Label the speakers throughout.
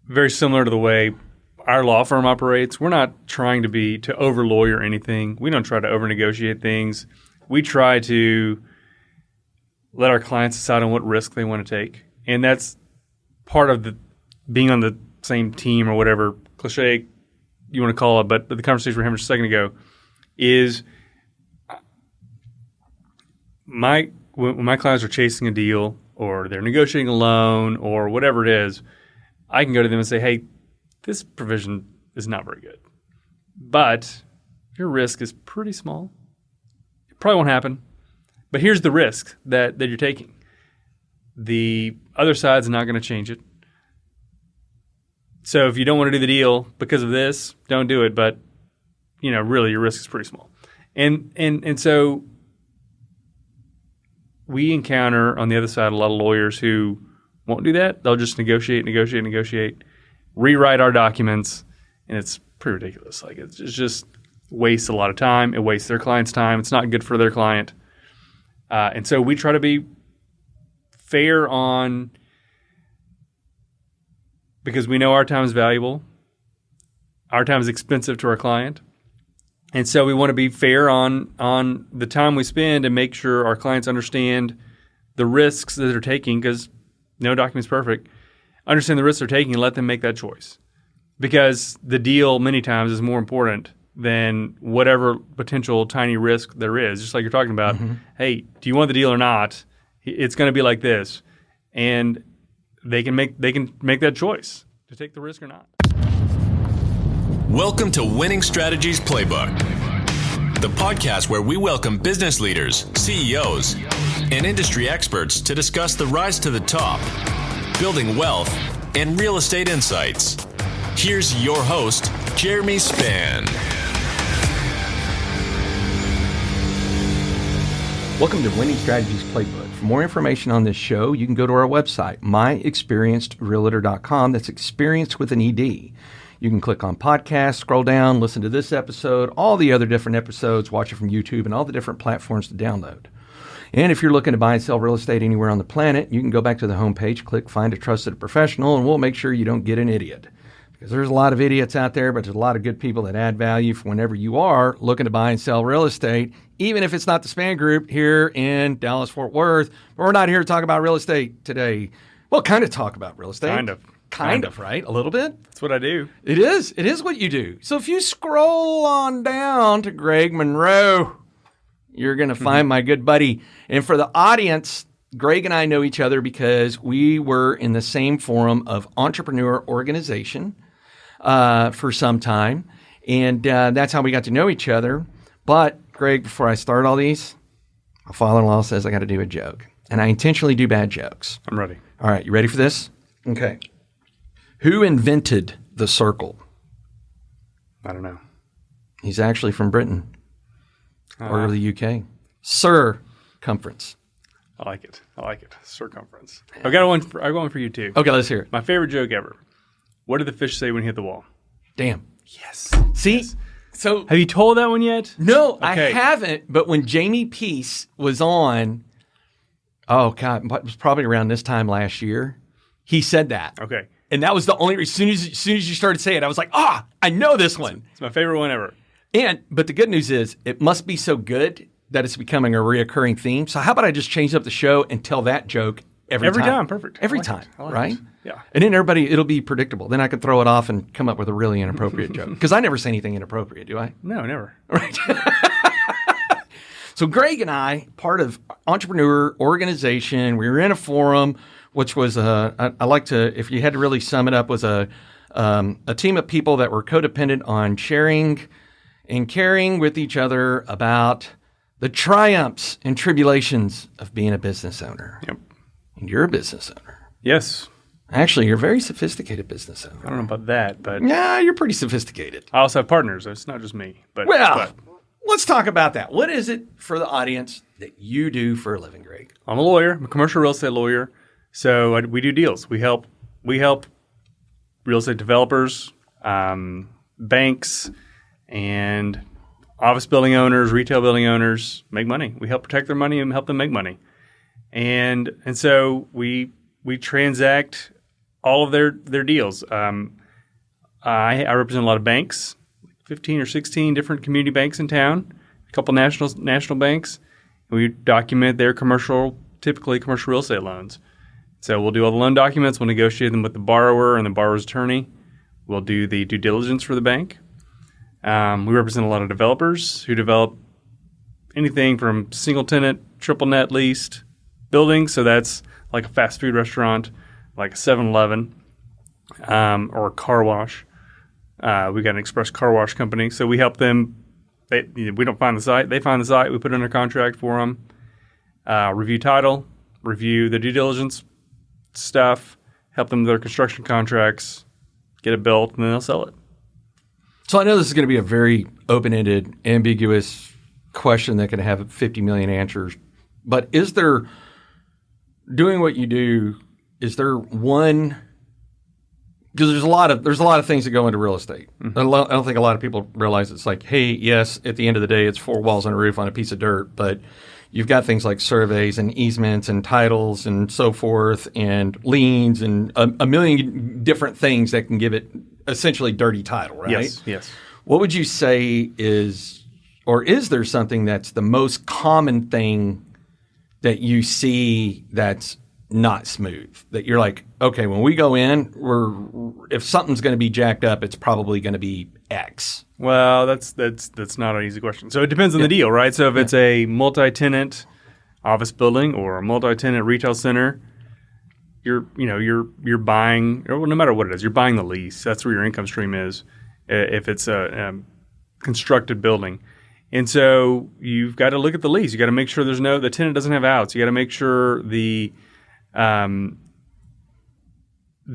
Speaker 1: very similar to the way our law firm operates. We're not trying to over lawyer anything. We don't try to over negotiate things. We try to let our clients decide on what risk they want to take, and that's part of the being on the same team or whatever cliche you want to call it. But the conversation we were having just a second ago is when my clients are chasing a deal or they're negotiating a loan or whatever it is, I can go to them and say, hey, this provision is not very good, but your risk is pretty small. It probably won't happen, but here's the risk that you're taking. The other side's not going to change it. So if you don't want to do the deal because of this, don't do it. But, really your risk is pretty small. And so we encounter on the other side a lot of lawyers who won't do that. They'll just negotiate, rewrite our documents, and it's pretty ridiculous. Like it just wastes a lot of time. It wastes their client's time. It's not good for their client. And so we try to be fair on, because we know our time is valuable. Our time is expensive to our client. And so we want to be fair on the time we spend and make sure our clients understand the risks that they're taking, because no document's perfect. Understand the risks they're taking and let them make that choice. Because the deal many times is more important than whatever potential tiny risk there is. Just like you're talking about, hey, do you want the deal or not? It's going to be like this. And they can make that choice to take the risk or not.
Speaker 2: Welcome to Winning Strategies Playbook, the podcast where we welcome business leaders, CEOs, and industry experts to discuss the rise to the top, building wealth, and real estate insights. Here's your host, Jeremy Spann.
Speaker 3: Welcome to Winning Strategies Playbook. For more information on this show, you can go to our website, myexperiencedrealtor.com. That's experienced with an ED. You can click on podcast, scroll down, listen to this episode, all the other different episodes, watch it from YouTube, and all the different platforms to download. And if you're looking to buy and sell real estate anywhere on the planet, you can go back to the homepage, click Find a Trusted Professional, and we'll make sure you don't get an idiot. Because there's a lot of idiots out there, but there's a lot of good people that add value for whenever you are looking to buy and sell real estate, even if it's not the Spann Group here in Dallas-Fort Worth. But we're not here to talk about real estate today. Well, kind of talk about real estate. Kind of, right? A little bit?
Speaker 1: That's what I do.
Speaker 3: It is. It is what you do. So if you scroll on down to Greg Monroe, you're going to find my good buddy. And for the audience, Greg and I know each other because we were in the same forum of entrepreneur organization for some time. And that's how we got to know each other. But, Greg, before I start all these, my father-in-law says I got to do a joke. And I intentionally do bad jokes.
Speaker 1: I'm ready.
Speaker 3: All right. You ready for this? Okay. Who invented the circle?
Speaker 1: I don't know.
Speaker 3: He's actually from Britain or the UK. Circumference.
Speaker 1: I like it. Circumference. I've got one for you too.
Speaker 3: Okay, let's hear it.
Speaker 1: My favorite joke ever. What did the fish say when he hit the wall?
Speaker 3: Damn.
Speaker 1: Yes.
Speaker 3: See?
Speaker 1: Yes.
Speaker 3: So
Speaker 1: have you told that one yet?
Speaker 3: No,
Speaker 1: Okay.
Speaker 3: I haven't. But when Jamie Peace was on, it was probably around this time last year, he said that.
Speaker 1: Okay.
Speaker 3: And that was the only, as soon as you started saying it, I was like, I know this one.
Speaker 1: It's my favorite one ever.
Speaker 3: But the good news is it must be so good that it's becoming a reoccurring theme. So how about I just change up the show and tell that joke every time?
Speaker 1: Perfect.
Speaker 3: Every time, right?
Speaker 1: It. Yeah.
Speaker 3: And then it'll be predictable. Then I can throw it off and come up with a really inappropriate joke. Because I never say anything inappropriate, do I?
Speaker 1: No, never.
Speaker 3: Right. So Greg and I, part of entrepreneur organization, we were in a forum, which was I like to, if you had to really sum it up, was a team of people that were codependent on sharing and caring with each other about the triumphs and tribulations of being a business owner.
Speaker 1: Yep.
Speaker 3: And you're a business owner.
Speaker 1: Yes.
Speaker 3: Actually, you're a very sophisticated business owner.
Speaker 1: I don't know about that, but
Speaker 3: Yeah, you're pretty sophisticated.
Speaker 1: I also have partners. It's not just me. But
Speaker 3: let's talk about that. What is it for the audience that you do for a living, Greg?
Speaker 1: I'm a lawyer. I'm a commercial real estate lawyer. So we do deals. We help real estate developers, banks, and office building owners, retail building owners make money. We help protect their money and help them make money. And so we transact all of their deals. I represent a lot of banks, 15 or 16 different community banks in town, a couple national banks. We document their typically commercial real estate loans. So we'll do all the loan documents. We'll negotiate them with the borrower and the borrower's attorney. We'll do the due diligence for the bank. We represent a lot of developers who develop anything from single tenant, triple net leased buildings. So that's like a fast food restaurant, like a 7-Eleven, or a car wash. We got an express car wash company. So we help them. We don't find the site. They find the site. We put it under contract for them. Review title, review the due diligence stuff, help them with their construction contracts, get it built, and then they'll sell it.
Speaker 3: So I know this is going to be a very open-ended, ambiguous question that can have 50 million answers. But is there, doing what you do, is there one? Because there's a lot of things that go into real estate. Mm-hmm. I don't think a lot of people realize it's like, hey, yes, at the end of the day, it's 4 walls and a roof on a piece of dirt, but you've got things like surveys and easements and titles and so forth and liens and a million different things that can give it essentially dirty title, right?
Speaker 1: Yes.
Speaker 3: What would you say is, or is there something that's the most common thing that you see that's not smooth? That you're like, okay, when we go in, if something's going to be jacked up, it's probably going to be X.
Speaker 1: Well, that's not an easy question. So it depends on the deal, right? So if it's a multi-tenant office building or a multi-tenant retail center, you're buying, or no matter what it is, you're buying the lease. That's where your income stream is. If it's a constructed building, and so you've got to look at the lease. You got to make sure the tenant doesn't have outs. You got to make sure the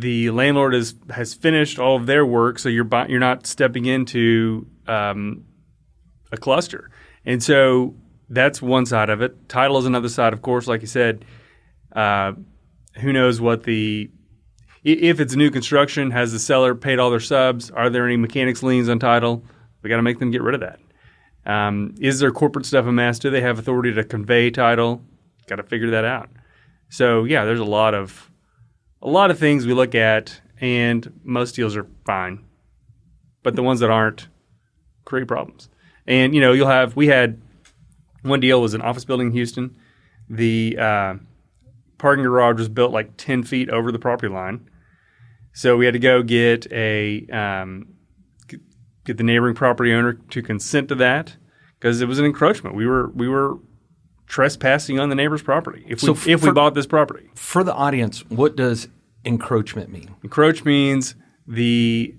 Speaker 1: landlord has finished all of their work, so you're not stepping into a cluster. And so that's one side of it. Title is another side, of course. Like you said, who knows if it's new construction, has the seller paid all their subs? Are there any mechanics liens on title? We got to make them get rid of that. Is there corporate stuff amassed? Do they have authority to convey title? Got to figure that out. So yeah, there's a lot of things we look at, and most deals are fine, but the ones that aren't create problems. And we had one deal was an office building in Houston. The parking garage was built like 10 feet over the property line, so we had to go get the neighboring property owner to consent to that because it was an encroachment. We were trespassing on the neighbor's property if we bought this property.
Speaker 3: For the audience, what does encroachment mean?
Speaker 1: Encroach means the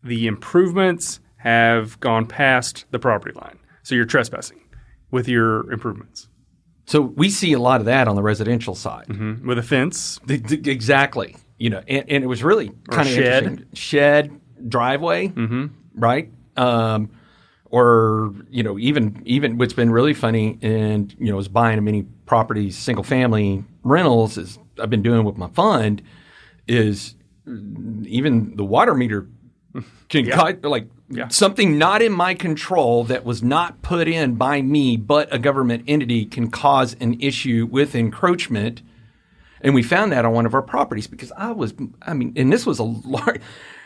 Speaker 1: improvements have gone past the property line. So you're trespassing with your improvements.
Speaker 3: So we see a lot of that on the residential side.
Speaker 1: Mm-hmm. With a fence.
Speaker 3: Exactly. And it was really kind of interesting. Shed, driveway, right? Or even what's been really funny, and is buying many properties, single family rentals, is I've been doing with my fund, is even the water meter can something not in my control that was not put in by me, but a government entity can cause an issue with encroachment. And we found that on one of our properties because and this was a large,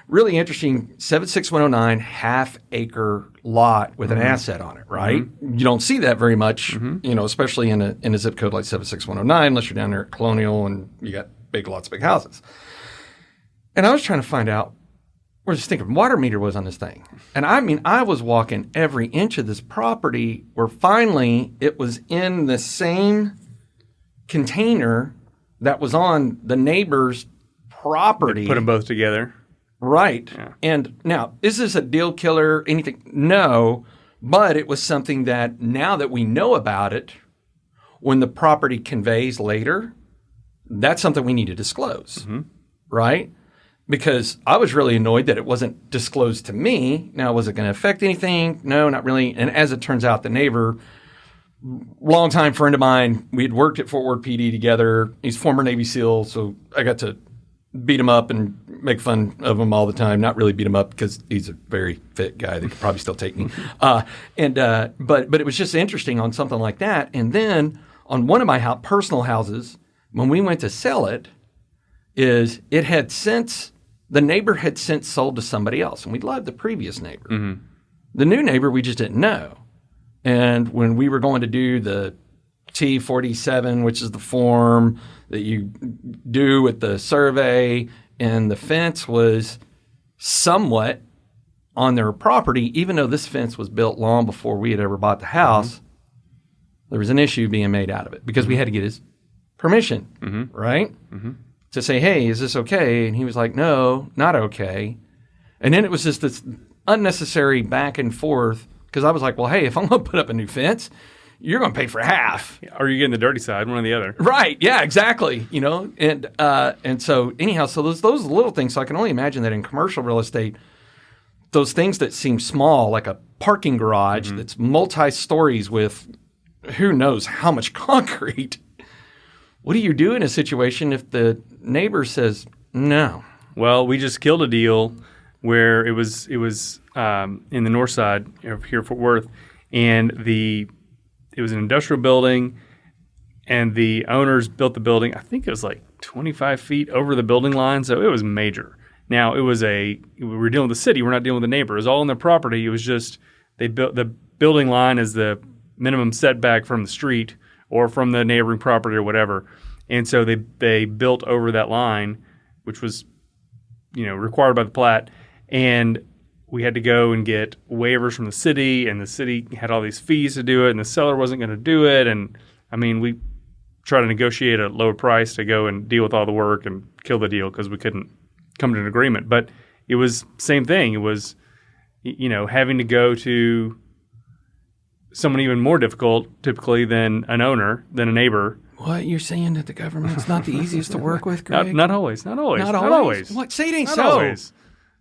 Speaker 3: really interesting 76109 half-acre lot with an asset on it, right? Mm-hmm. You don't see that very much, especially in a zip code like 76109, unless you're down there at Colonial and you got lots of big houses. And I was trying to find out where the stinking water meter was on this thing. And I was walking every inch of this property where finally it was in the same container that was on the neighbor's property.
Speaker 1: They put them both together.
Speaker 3: Right. Yeah. And now, is this a deal killer, anything? No, but it was something that now that we know about it, when the property conveys later, that's something we need to disclose, right? Because I was really annoyed that it wasn't disclosed to me. Now, was it going to affect anything? No, not really. And as it turns out, the neighbor, longtime friend of mine, we had worked at Fort Worth PD together. He's former Navy SEAL, so I got to beat him up and make fun of him all the time. Not really beat him up because he's a very fit guy that could probably still take me. But it was just interesting on something like that. And then on one of my personal houses, when we went to sell it, is the neighbor had since sold to somebody else, and we loved the previous neighbor. Mm-hmm. The new neighbor, we just didn't know. And when we were going to do the T47, which is the form that you do with the survey, and the fence was somewhat on their property, even though this fence was built long before we had ever bought the house, mm-hmm. there was an issue being made out of it because we had to get his permission, mm-hmm. right? Mm-hmm. To say, hey, is this okay? And he was like, no, not okay. And then it was just this unnecessary back and forth because I was like, well, hey, if I'm going to put up a new fence, you're going to pay for half.
Speaker 1: Or you're getting the dirty side, one or the other.
Speaker 3: Right. Yeah, exactly. And so anyhow, so those little things. So I can only imagine that in commercial real estate, those things that seem small, like a parking garage mm-hmm. that's multi-stories with who knows how much concrete. What do you do in a situation if the neighbor says no?
Speaker 1: Well, we just killed a deal where it was in the north side of here, Fort Worth, and it was an industrial building, and the owners built the building. I think it was like 25 feet over the building line, so it was major. Now we were dealing with the city. We're not dealing with the neighbor. It was all on their property. It was just they built the building line as the minimum setback from the street or from the neighboring property or whatever. And so they built over that line, which was, required by the plat. And we had to go and get waivers from the city, and the city had all these fees to do it, and the seller wasn't going to do it. And I mean, we tried to negotiate a lower price to go and deal with all the work and kill the deal because we couldn't come to an agreement. But it was same thing. It was, having to go to someone even more difficult typically than an owner, than a neighbor.
Speaker 3: What, you're saying that the government's not the easiest to work with, Greg?
Speaker 1: Not always. Not always.
Speaker 3: What? Say it ain't
Speaker 1: not
Speaker 3: so.
Speaker 1: Always.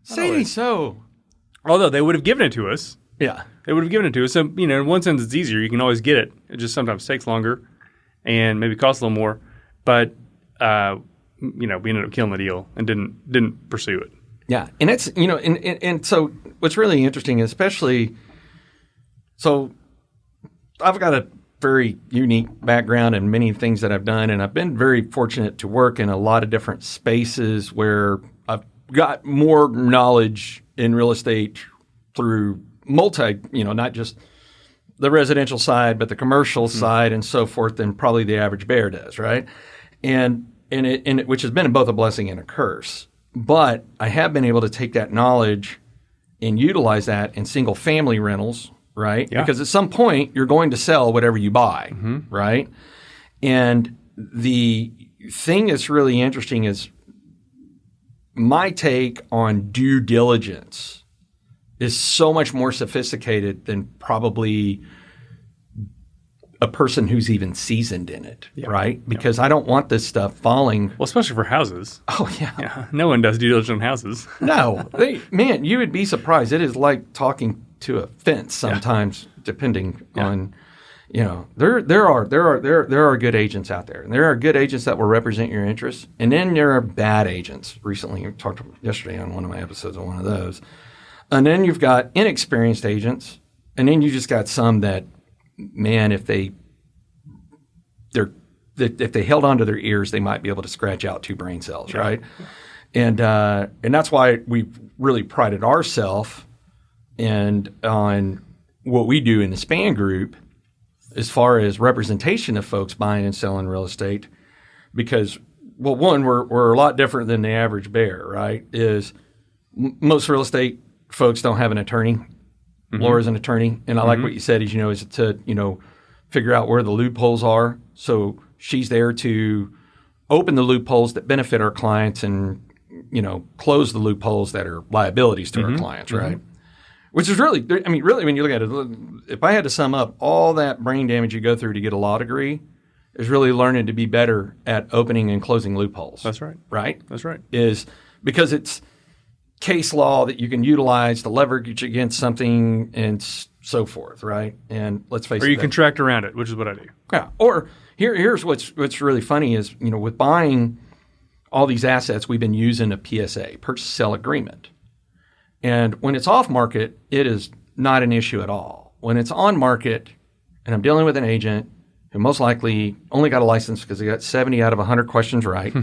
Speaker 3: Say it ain't so.
Speaker 1: Although they would have given it to us.
Speaker 3: Yeah.
Speaker 1: They would have given it to us. So, in one sense it's easier. You can always get it. It just sometimes takes longer and maybe costs a little more. But, we ended up killing the deal and didn't pursue it.
Speaker 3: Yeah. And it's, and so what's really interesting, especially, so I've got a very unique background in many things that I've done, and I've been very fortunate to work in a lot of different spaces where I've got more knowledge in real estate through not just the residential side, but the commercial mm-hmm. side and so forth than probably the average bear does, right? And which has been both a blessing and a curse. But I have been able to take that knowledge and utilize that in single family rentals, right? Yeah. Because at some point you're going to sell whatever you buy, mm-hmm. right? And the thing that's really interesting is my take on due diligence is so much more sophisticated than probably a person who's even seasoned in it, yeah. right? Because I don't want this stuff falling.
Speaker 1: Well, especially for houses.
Speaker 3: Oh, yeah.
Speaker 1: No one does due diligence on houses.
Speaker 3: No. Man, you would be surprised. It is like talking to a fence sometimes, depending on, there are good agents out there. And there are good agents that will represent your interests. And then there are bad agents. Recently, I talked yesterday on one of my episodes on one of those. And then you've got inexperienced agents. And then you just got some that, man, if they held onto their ears, they might be able to scratch out 2 brain cells, right? And that's why we've really prided ourselves on what we do in the Spann Group as far as representation of folks buying and selling real estate. Because, well, one, we're a lot different than the average bear, right? Most real estate folks don't have an attorney. Mm-hmm. Laura's an attorney, and I like what you said is to figure out where the loopholes are. So she's there to open the loopholes that benefit our clients and, close the loopholes that are liabilities to our clients, right? Mm-hmm. Which is really, when you look at it, if I had to sum up all that brain damage you go through to get a law degree, is really learning to be better at opening and closing loopholes.
Speaker 1: That's right.
Speaker 3: Right?
Speaker 1: That's right.
Speaker 3: Is because it's case law that you can utilize to leverage against something and so forth, right? And let's face it.
Speaker 1: Or you contract around it, which is what I do.
Speaker 3: Yeah. Or here's what's really funny is, with buying all these assets, we've been using a PSA, purchase sale agreement. And when it's off market, it is not an issue at all. When it's on market and I'm dealing with an agent who most likely only got a license because they got 70 out of 100 questions right,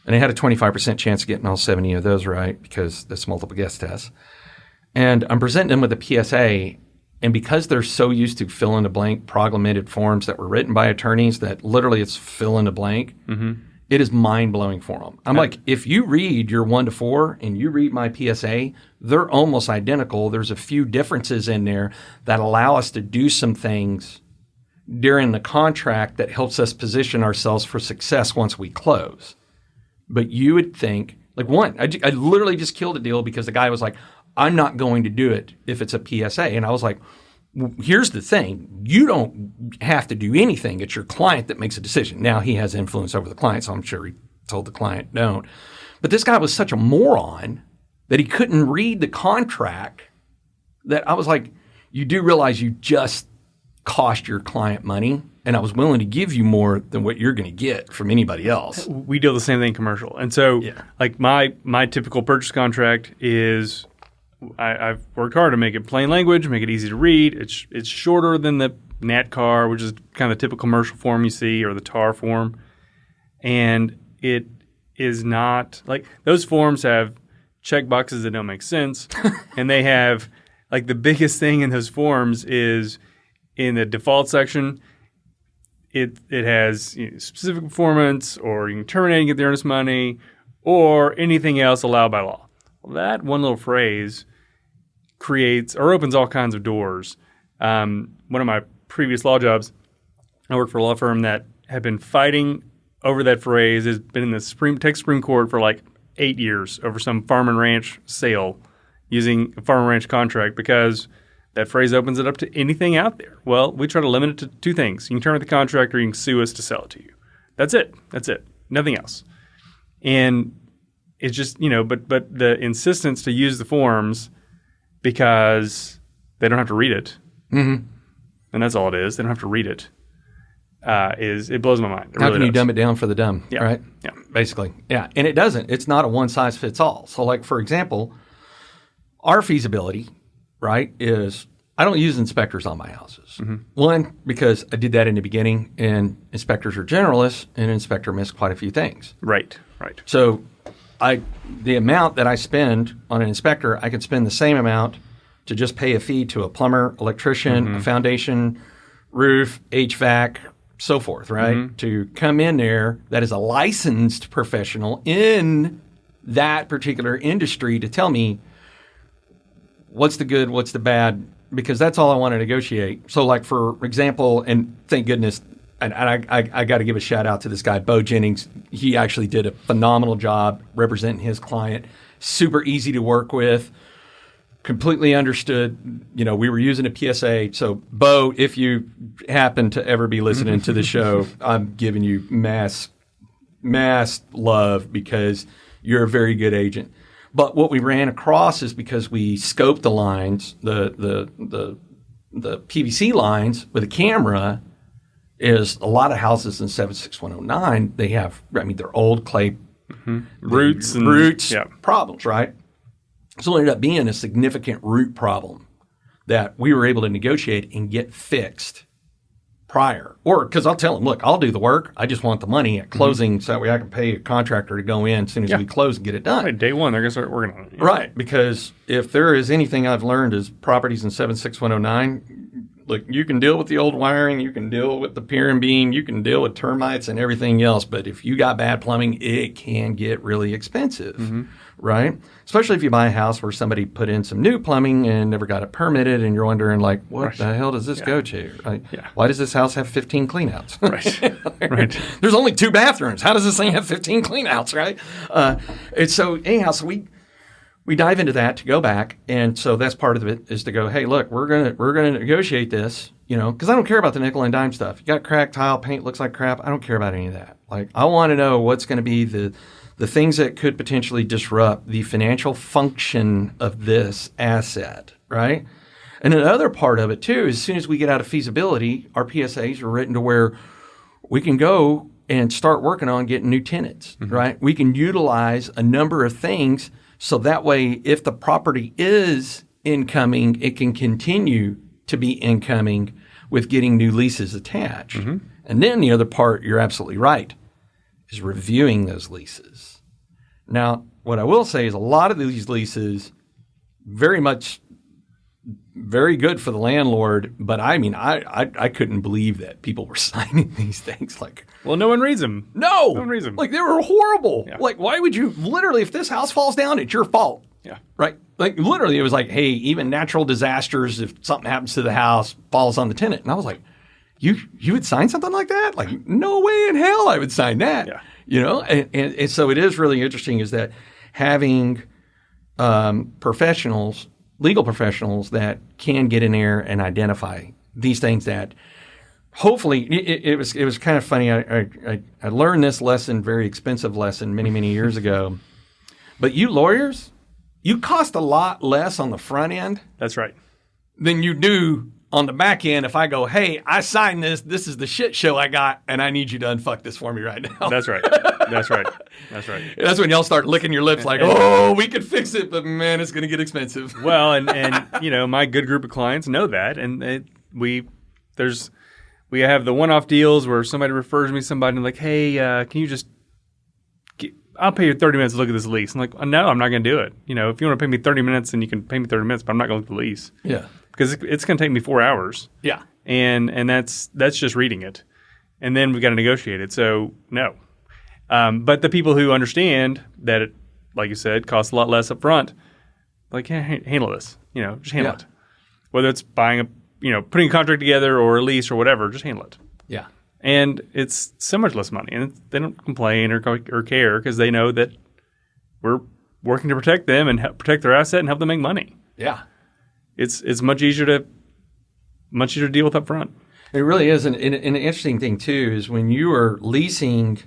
Speaker 3: And I had a 25% chance of getting all 70 of those right because that's multiple guess tests. And I'm presenting them with a PSA. And because they're so used to fill in the blank proglaminated forms that were written by attorneys that literally it's fill in the blank, it is mind-blowing for them. I'm like, if you read your 1 to 4 and you read my PSA, they're almost identical. There's a few differences in there that allow us to do some things during the contract that helps us position ourselves for success once we close. But you would think, like I literally just killed a deal because the guy was like, I'm not going to do it if it's a PSA. And I was like, well, here's the thing. You don't have to do anything. It's your client that makes a decision. Now, he has influence over the client, so I'm sure he told the client don't. But this guy was such a moron that he couldn't read the contract that I was like, you do realize you just cost your client money, and I was willing to give you more than what you're going to get from anybody else.
Speaker 1: We deal the same thing commercial. And so like my typical purchase contract is I've worked hard to make it plain language, make it easy to read. It's shorter than the NATCAR, which is kind of the typical commercial form you see, or the TAR form. And it is not like those forms have check boxes that don't make sense. And they have like the biggest thing in those forms is in the default section, it has specific performance, or you can terminate and get the earnest money, or anything else allowed by law. Well, that one little phrase creates or opens all kinds of doors. One of my previous law jobs, I worked for a law firm that had been fighting over that phrase, has been in the Supreme Court for like 8 years over some farm and ranch sale using a farm and ranch contract because that phrase opens it up to anything out there. Well, we try to limit it to 2 things. You can terminate the contract or you can sue us to sell it to you. That's it. Nothing else. And it's just, but the insistence to use the forms because they don't have to read it, and that's all it is. They don't have to read it. It blows my mind.
Speaker 3: How can you dumb it down for the dumb, right?
Speaker 1: Yeah.
Speaker 3: Basically. Yeah. And it doesn't. It's not a one-size-fits-all. So, like, for example, our feasibility, right, is I don't use inspectors on my houses. One, because I did that in the beginning, and inspectors are generalists, and an inspector missed quite a few things.
Speaker 1: Right.
Speaker 3: So the amount that I spend on an inspector, I could spend the same amount to just pay a fee to a plumber, electrician, a foundation, roof, HVAC, so forth, right? To come in there that is a licensed professional in that particular industry to tell me what's the good, what's the bad, because that's all I want to negotiate. So, like, for example, and thank goodness, and I got to give a shout out to this guy, Bo Jennings. He actually did a phenomenal job representing his client. Super easy to work with. Completely understood. We were using a PSA. So, Bo, if you happen to ever be listening to the show, I'm giving you mass love because you're a very good agent. But what we ran across is because we scoped the lines, the PVC lines with a camera, is a lot of houses in 76109, they have, they're old clay roots problems, right? So it ended up being a significant root problem that we were able to negotiate and get fixed prior. Or, because I'll tell them, look, I'll do the work. I just want the money at closing so that way I can pay a contractor to go in as soon as we close and get it done.
Speaker 1: Right, day one, they're going to start working on it.
Speaker 3: Right, because if there is anything I've learned is properties in 76109, look, you can deal with the old wiring, you can deal with the pier and beam, you can deal with termites and everything else, but if you got bad plumbing, it can get really expensive, right? Especially if you buy a house where somebody put in some new plumbing and never got it permitted, and you're wondering, like, what the hell does this go to? Like, why does this house have 15 cleanouts? Right. There's only 2 bathrooms. How does this thing have 15 cleanouts, right? And so, anyhow, so we dive into that to go back, and so that's part of it is to go, hey, look, we're gonna negotiate this, because I don't care about the nickel and dime stuff. You got cracked tile, paint looks like crap. I don't care about any of that. Like, I want to know what's going to be the things that could potentially disrupt the financial function of this asset, right? And another part of it too is as soon as we get out of feasibility, our PSAs are written to where we can go and start working on getting new tenants, right? We can utilize a number of things. So that way, if the property is incoming, it can continue to be incoming with getting new leases attached. And then the other part, you're absolutely right, is reviewing those leases. Now, what I will say is a lot of these leases very good for the landlord, but I mean, I couldn't believe that people were signing these things. Like,
Speaker 1: well, no one reads them.
Speaker 3: No
Speaker 1: one reads them.
Speaker 3: Like, they were horrible.
Speaker 1: Yeah.
Speaker 3: Like, why would you literally, if this house falls down, it's your fault.
Speaker 1: Yeah.
Speaker 3: Right? Like, literally, it was like, hey, even natural disasters, if something happens to the house, falls on the tenant. And I was like, you would sign something like that? Like, no way in hell I would sign that.
Speaker 1: Yeah.
Speaker 3: You know? And so it is really interesting is that having legal professionals that can get in there and identify these things that hopefully it was kind of funny. I learned this lesson, very expensive lesson many years ago. But you lawyers, you cost a lot less on the front end.
Speaker 1: That's right.
Speaker 3: Than you do on the back end. If I go, hey, I signed this. This is the shit show I got, and I need you to unfuck this for me right now.
Speaker 1: That's right. That's right. That's right.
Speaker 3: That's when y'all start licking your lips like, oh, we could fix it, but man, it's going to get expensive.
Speaker 1: Well, and you know, my good group of clients know that, and we have the one-off deals where somebody refers me to somebody and like, hey, can you just I'll pay you 30 minutes to look at this lease. I'm like, no, I'm not going to do it. You know, if you want to pay me 30 minutes, then you can pay me 30 minutes, but I'm not going to look at the lease.
Speaker 3: Yeah.
Speaker 1: Because it's going to take me 4 hours.
Speaker 3: Yeah.
Speaker 1: And that's just reading it. And then we've got to negotiate it. So, no. But the people who understand that it, like you said, costs a lot less up front, like, handle this. You know, just handle it. Whether it's putting a contract together or a lease or whatever, just handle it.
Speaker 3: Yeah.
Speaker 1: And it's so much less money. And they don't complain or care because they know that we're working to protect them and protect their asset and help them make money.
Speaker 3: Yeah.
Speaker 1: It's much easier to deal with up front.
Speaker 3: It really is. And an interesting thing, too, is when you are leasing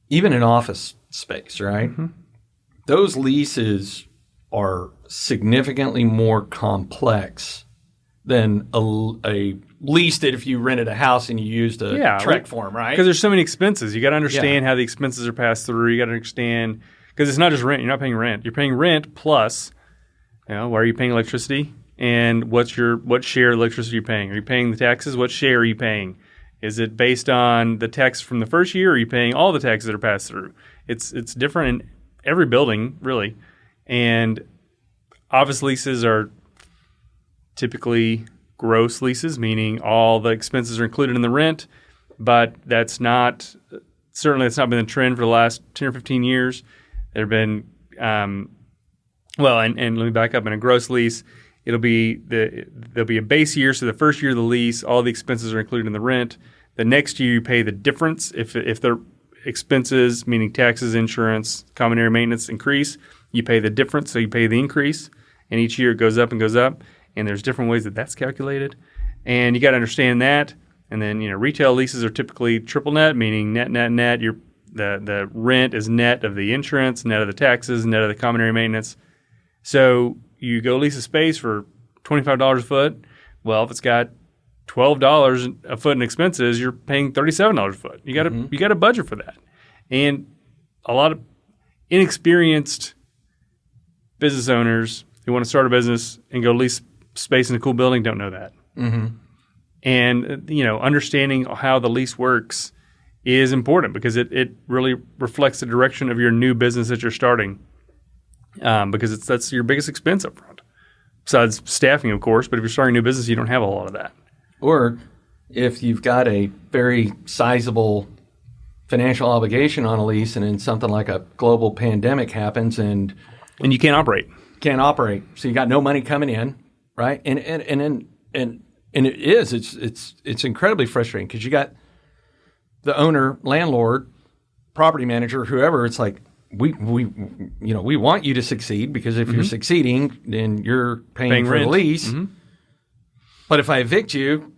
Speaker 3: even an office space, right? Mm-hmm. Those leases are significantly more complex than a lease that if you rented a house and you used a Trek form, right?
Speaker 1: Because there's so many expenses. You got to understand how the expenses are passed through. You got to understand because it's not just rent. You're not paying rent. You're paying rent plus, why are you paying electricity? And what share of electricity are you paying? Are you paying the taxes? What share are you paying? Is it based on the tax from the first year, or are you paying all the taxes that are passed through? It's different in every building, really. And office leases are typically gross leases, meaning all the expenses are included in the rent, but that's not been the trend for the last 10 or 15 years. There have been, and let me back up. In a gross lease, there'll be a base year, so the first year of the lease, all the expenses are included in the rent. The next year, you pay the difference. If the expenses, meaning taxes, insurance, common area maintenance, increase, you pay the difference, so you pay the increase, and each year it goes up and goes up. And there's different ways that that's calculated. And you got to understand that. And then, retail leases are typically triple net, meaning net. The rent is net of the insurance, net of the taxes, net of the common area maintenance. So you go lease a space for $25 a foot. Well, if it's got $12 a foot in expenses, you're paying $37 a foot. You got to budget for that. And a lot of inexperienced business owners who want to start a business and go lease space in a cool building don't know that. Mm-hmm. And, understanding how the lease works is important because it really reflects the direction of your new business that you're starting because that's your biggest expense up front. Besides staffing, of course, but if you're starting a new business, you don't have a lot of that.
Speaker 3: Or if you've got a very sizable financial obligation on a lease and then something like a global pandemic happens and
Speaker 1: you can't operate.
Speaker 3: So you got no money coming in, right? And it's incredibly frustrating because you got the owner, landlord, property manager, whoever. It's like we want you to succeed because if you're succeeding, then you're paying for
Speaker 1: rent.
Speaker 3: the lease. Mm-hmm. But if I evict you,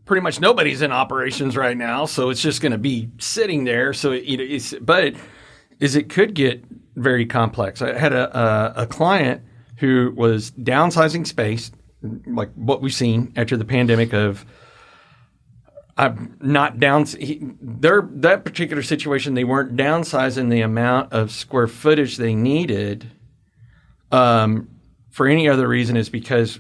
Speaker 3: pretty much nobody's in operations right now, so it's just going to be sitting there. So it could get very complex. I had a client who was downsizing space, like what we've seen after the pandemic of that particular situation, they weren't downsizing the amount of square footage they needed for any other reason is because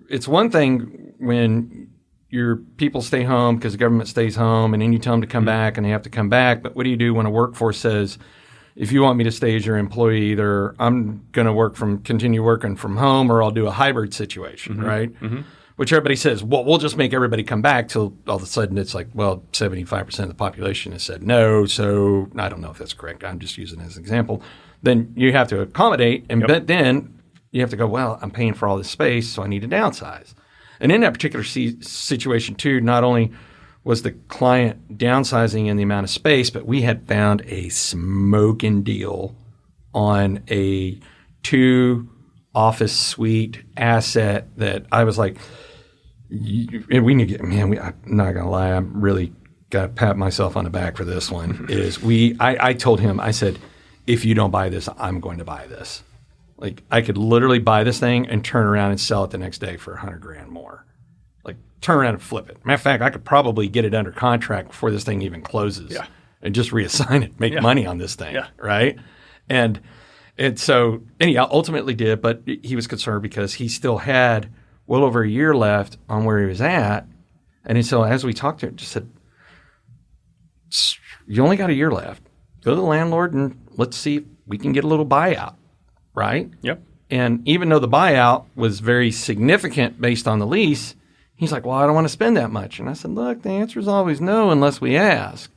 Speaker 3: it's one thing when your people stay home because the government stays home and then you tell them to come back and they have to come back. But what do you do when a workforce says, if you want me to stay as your employee, either I'm going to continue working from home, or I'll do a hybrid situation, right? Which everybody says, well, we'll just make everybody come back, till all of a sudden it's like, well, 75% of the population has said no. So I don't know if that's correct. I'm just using it as an example. Then you have to accommodate, but then you have to go, well, I'm paying for all this space, so I need to downsize. And in that particular situation too, not only was the client downsizing in the amount of space, but we had found a smoking deal on a 2-office suite asset that I was like, we need to get, man, I'm not going to lie, I'm really got to pat myself on the back for this one. I told him, I said, if you don't buy this, I'm going to buy this. Like, I could literally buy this thing and turn around and sell it the next day for $100,000 more. Like, turn around and flip it. Matter of fact, I could probably get it under contract before this thing even closes and just reassign it, make money on this thing, right? And so, anyhow, ultimately did, but he was concerned because he still had well over a year left on where he was at. And so as we talked to him, just said, you only got a year left. Go to the landlord and let's see if we can get a little buyout, right?
Speaker 1: Yep.
Speaker 3: And even though the buyout was very significant based on the lease, he's like, well, I don't want to spend that much. And I said, look, the answer is always no unless we ask.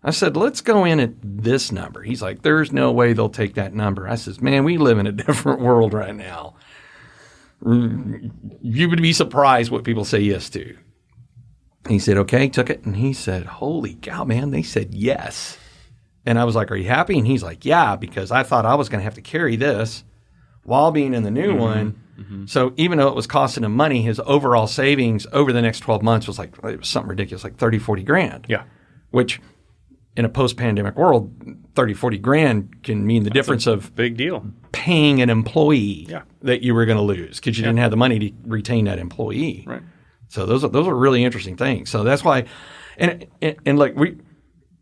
Speaker 3: I said, let's go in at this number. He's like, there's no way they'll take that number. I says, man, we live in a different world right now. You would be surprised what people say yes to. He said, okay, took it. And he said, holy cow, man, they said yes. And I was like, are you happy? And he's like, yeah, because I thought I was going to have to carry this while being in the new one. So even though it was costing him money, his overall savings over the next 12 months was like, it was something ridiculous, like 30, 40 grand.
Speaker 1: Yeah.
Speaker 3: Which in a post-pandemic world, 30, 40 grand can mean the difference of
Speaker 1: big deal
Speaker 3: paying an employee that you were going to lose because you didn't have the money to retain that employee.
Speaker 1: Right.
Speaker 3: So those are really interesting things. So that's why, and like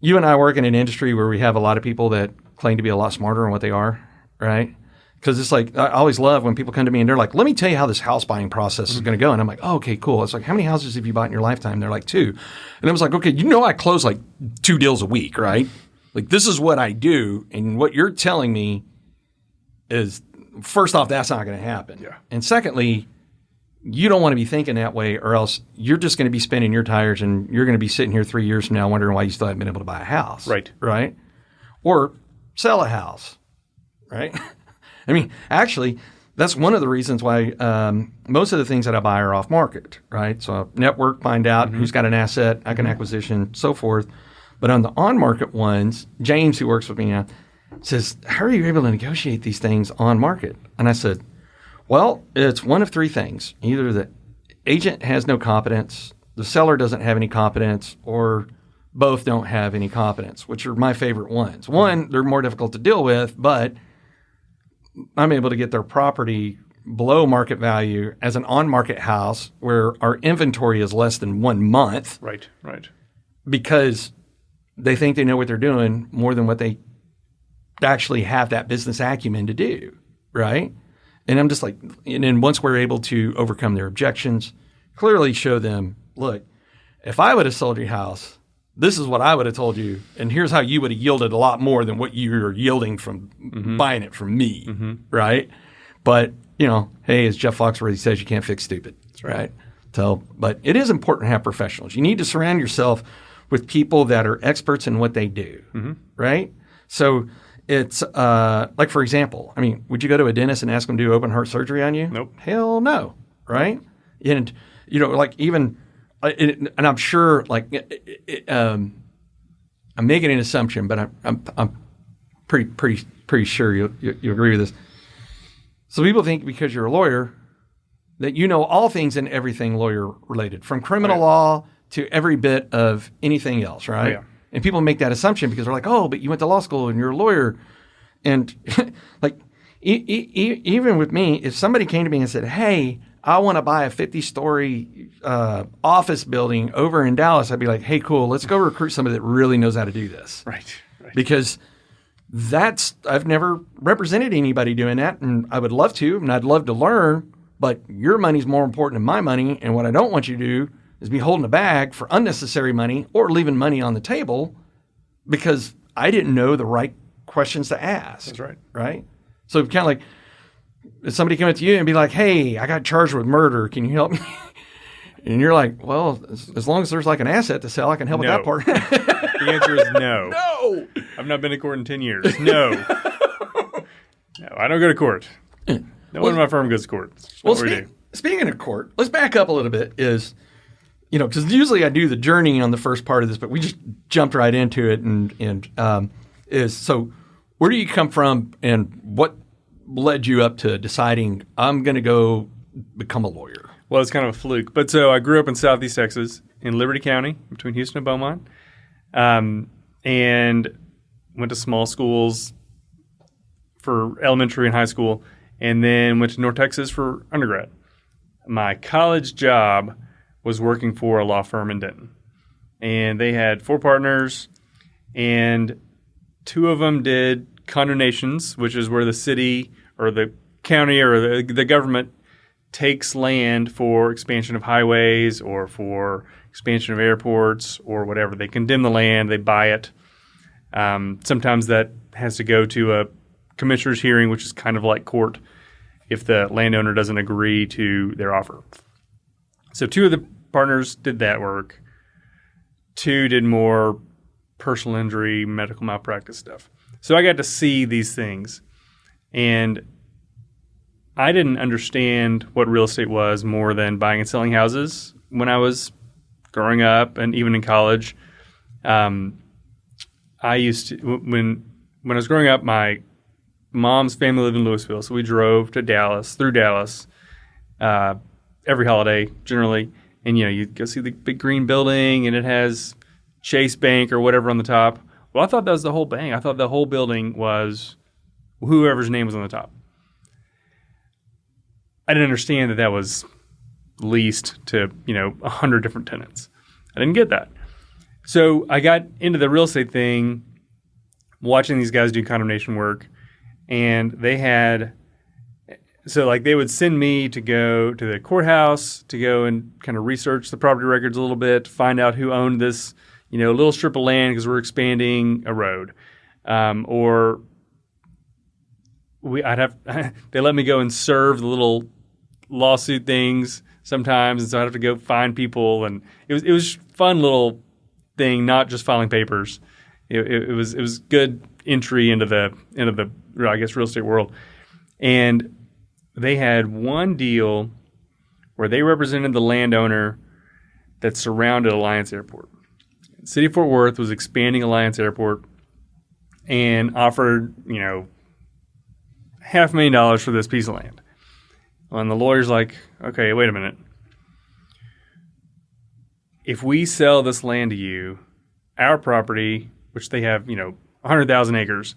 Speaker 3: you and I work in an industry where we have a lot of people that claim to be a lot smarter than what they are, right? Because it's like, I always love when people come to me and they're like, let me tell you how this house buying process is going to go. And I'm like, oh, okay, cool. It's like, how many houses have you bought in your lifetime? They're like 2. And I was like, okay, I close like 2 deals a week, right? Like, this is what I do. And what you're telling me is, first off, that's not going to happen.
Speaker 1: Yeah.
Speaker 3: And secondly, you don't want to be thinking that way, or else you're just going to be spinning your tires and you're going to be sitting here 3 years from now wondering why you still haven't been able to buy a house.
Speaker 1: Right.
Speaker 3: Right? Or sell a house. Right? I mean, actually, that's one of the reasons why most of the things that I buy are off market, right? So network, find out who's got an asset, I can acquisition, so forth. But on the on market ones, James, who works with me now, says, how are you able to negotiate these things on market? And I said, well, it's one of 3 things. Either the agent has no competence, the seller doesn't have any competence, or both don't have any competence, which are my favorite ones. One, they're more difficult to deal with, but I'm able to get their property below market value as an on-market house where our inventory is less than 1 month.
Speaker 1: Right.
Speaker 3: Because they think they know what they're doing more than what they actually have that business acumen to do, right? And I'm just like, and then once we're able to overcome their objections, clearly show them, look, if I would have sold your house, this is what I would have told you, and here's how you would have yielded a lot more than what you're yielding from buying it from me, right? But, hey, as Jeff Foxworthy says, you can't fix stupid,
Speaker 1: that's right?
Speaker 3: So, but it is important to have professionals. You need to surround yourself with people that are experts in what they do, right? So it's like, for example, I mean, would you go to a dentist and ask them to do open heart surgery on you?
Speaker 1: Nope.
Speaker 3: Hell no, right? And, like even – and I'm sure, like, I'm making an assumption, but I'm pretty sure you agree with this. So people think because you're a lawyer that you know all things and everything lawyer related, from criminal law to every bit of anything else, right?
Speaker 1: Oh, yeah.
Speaker 3: And people make that assumption because they're like, oh, but you went to law school and you're a lawyer, and like even with me, if somebody came to me and said, hey, I want to buy a 50-story office building over in Dallas, I'd be like, hey, cool, let's go recruit somebody that really knows how to do this.
Speaker 1: Right.
Speaker 3: Because I've never represented anybody doing that, and I would love to, and I'd love to learn, but your money's more important than my money, and what I don't want you to do is be holding a bag for unnecessary money or leaving money on the table because I didn't know the right questions to ask.
Speaker 1: That's right.
Speaker 3: Right? So kind of like if somebody came up to you and be like, hey, I got charged with murder. Can you help me? And you're like, well, as long as there's like an asset to sell, I can help with that part.
Speaker 1: The answer is no.
Speaker 3: No.
Speaker 1: I've not been to court in 10 years. No. No, I don't go to court. No one in my firm goes to court. That's what we do.
Speaker 3: Speaking of court, let's back up a little bit. Because usually I do the journey on the first part of this, but we just jumped right into it. So where do you come from, and what led you up to deciding I'm going to go become a lawyer?
Speaker 1: Well, it's kind of a fluke. But so I grew up in Southeast Texas in Liberty County between Houston and Beaumont, and went to small schools for elementary and high school, and then went to North Texas for undergrad. My college job was working for a law firm in Denton. And they had 4 partners, and 2 of them did condemnations, which is where the city or the county or the government takes land for expansion of highways or for expansion of airports or whatever. They condemn the land, they buy it. Sometimes that has to go to a commissioner's hearing, which is kind of like court, if the landowner doesn't agree to their offer. So 2 of the partners did that work. 2 did more personal injury, medical malpractice stuff. So I got to see these things. And I didn't understand what real estate was more than buying and selling houses when I was growing up and even in college. I used to, when I was growing up, my mom's family lived in Louisville, so we drove to Dallas, through Dallas, every holiday generally. And, you go see the big green building, and it has Chase Bank or whatever on the top. Well, I thought that was the whole bank. I thought the whole building was whoever's name was on the top. I didn't understand that was leased to, 100 different tenants. I didn't get that. So I got into the real estate thing watching these guys do condemnation work, and they had – so they would send me to go to the courthouse to go and kind of research the property records a little bit, find out who owned this, little strip of land because we're expanding a road. They let me go and serve the little lawsuit things sometimes, and so I'd have to go find people, and it was fun little thing, not just filing papers. It was good entry into the I guess real estate world. And they had one deal where they represented the landowner that surrounded Alliance Airport. The city of Fort Worth was expanding Alliance Airport and offered, $500,000 for this piece of land. And the lawyer's like, okay, wait a minute. If we sell this land to you, our property, which they have, 100,000 acres,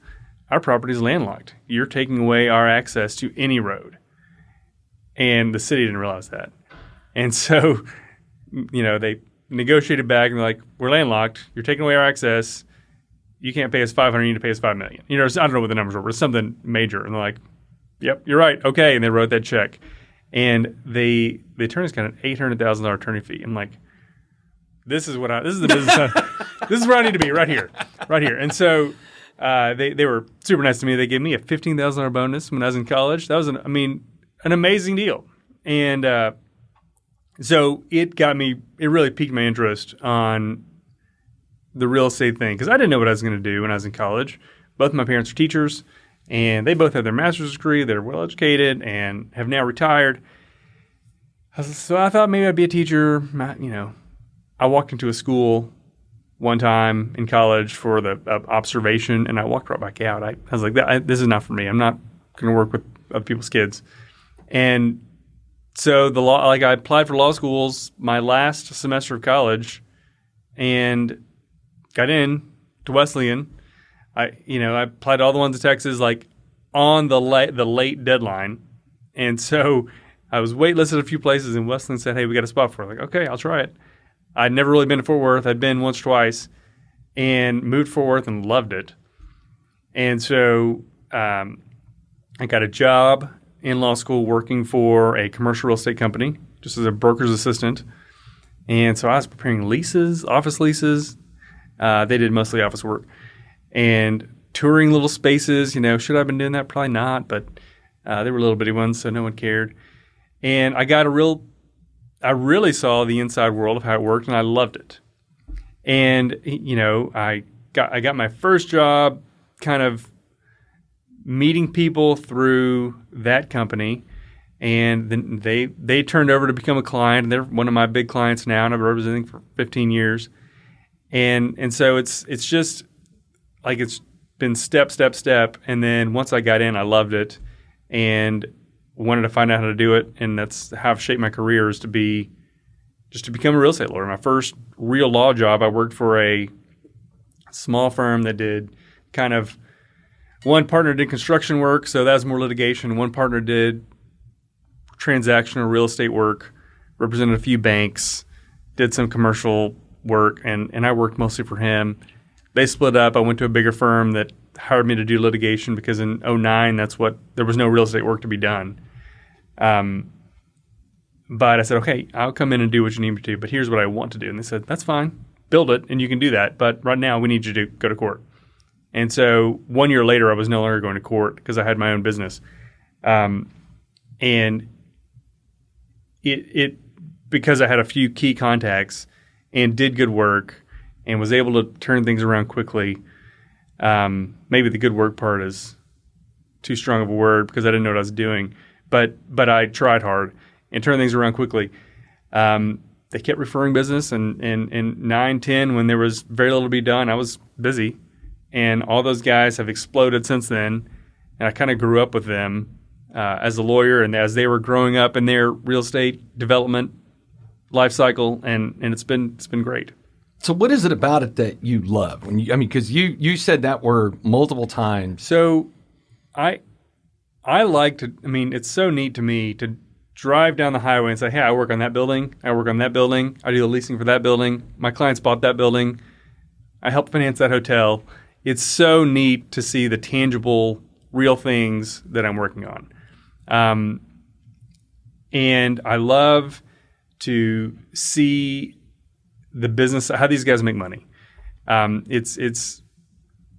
Speaker 1: our property is landlocked. You're taking away our access to any road. And the city didn't realize that. And so, they negotiated back and they're like, we're landlocked. You're taking away our access. You can't pay us $500,000. You need to pay us $5 million. I don't know what the numbers were, but it's something major. And they're like, yep, you're right. Okay. And they wrote that check. And the attorneys got an $800,000 attorney fee. I'm like, this is the business. This is where I need to be, right here. And so they were super nice to me. They gave me a $15,000 bonus when I was in college. That was an amazing deal. And so it really piqued my interest on the real estate thing, because I didn't know what I was going to do when I was in college. Both my parents are teachers, and they both have their master's degree. They're well educated and have now retired. So I thought maybe I'd be a teacher. I walked into a school one time in college for the observation, and I walked right back out. I was like, this is not for me. I'm not going to work with other people's kids. And so I applied for law schools my last semester of college and got in to Wesleyan. I applied to all the ones in Texas on the late deadline. And so I was waitlisted a few places, and Wesleyan said, hey, we got a spot for it. Okay, I'll try it. I'd never really been to Fort Worth. I'd been once or twice and moved to Fort Worth and loved it. And so I got a job in law school working for a commercial real estate company, just as a broker's assistant. And so I was preparing leases, office leases. They did mostly office work. And touring little spaces. Should I have been doing that? Probably not, but they were little bitty ones, so no one cared. And I really saw the inside world of how it worked, and I loved it. And I got my first job kind of meeting people through that company, and then they turned over to become a client, and they're one of my big clients now, and I've been representing for 15 years. And so it's just like it's been step, and then once I got in, I loved it and wanted to find out how to do it, and that's how I've shaped my career is to become a real estate lawyer. My first real law job, I worked for a small firm that did kind of one partner did construction work, so that was more litigation. One partner did transactional real estate work, represented a few banks, did some commercial work, and I worked mostly for him. They split up. I went to a bigger firm that hired me to do litigation because in 2009, there was no real estate work to be done. But I said, okay, I'll come in and do what you need me to do, but here's what I want to do. And they said, that's fine. Build it, and you can do that. But right now, we need you to go to court. And so 1 year later, I was no longer going to court because I had my own business. And it because I had a few key contacts and did good work and was able to turn things around quickly. Maybe the good work part is too strong of a word because I didn't know what I was doing. But I tried hard and turned things around quickly. They kept referring business, and in 9, 10, when there was very little to be done, I was busy. And all those guys have exploded since then. And I kind of grew up with them as a lawyer and as they were growing up in their real estate development life cycle, and it's been great.
Speaker 3: So what is it about it that you love? Because you said that word multiple times.
Speaker 1: So I like to, it's so neat to me to drive down the highway and say, hey, I work on that building. I work on that building. I do the leasing for that building. My clients bought that building. I helped finance that hotel. It's so neat to see the tangible, real things that I'm working on. And I love to see the business, how these guys make money. It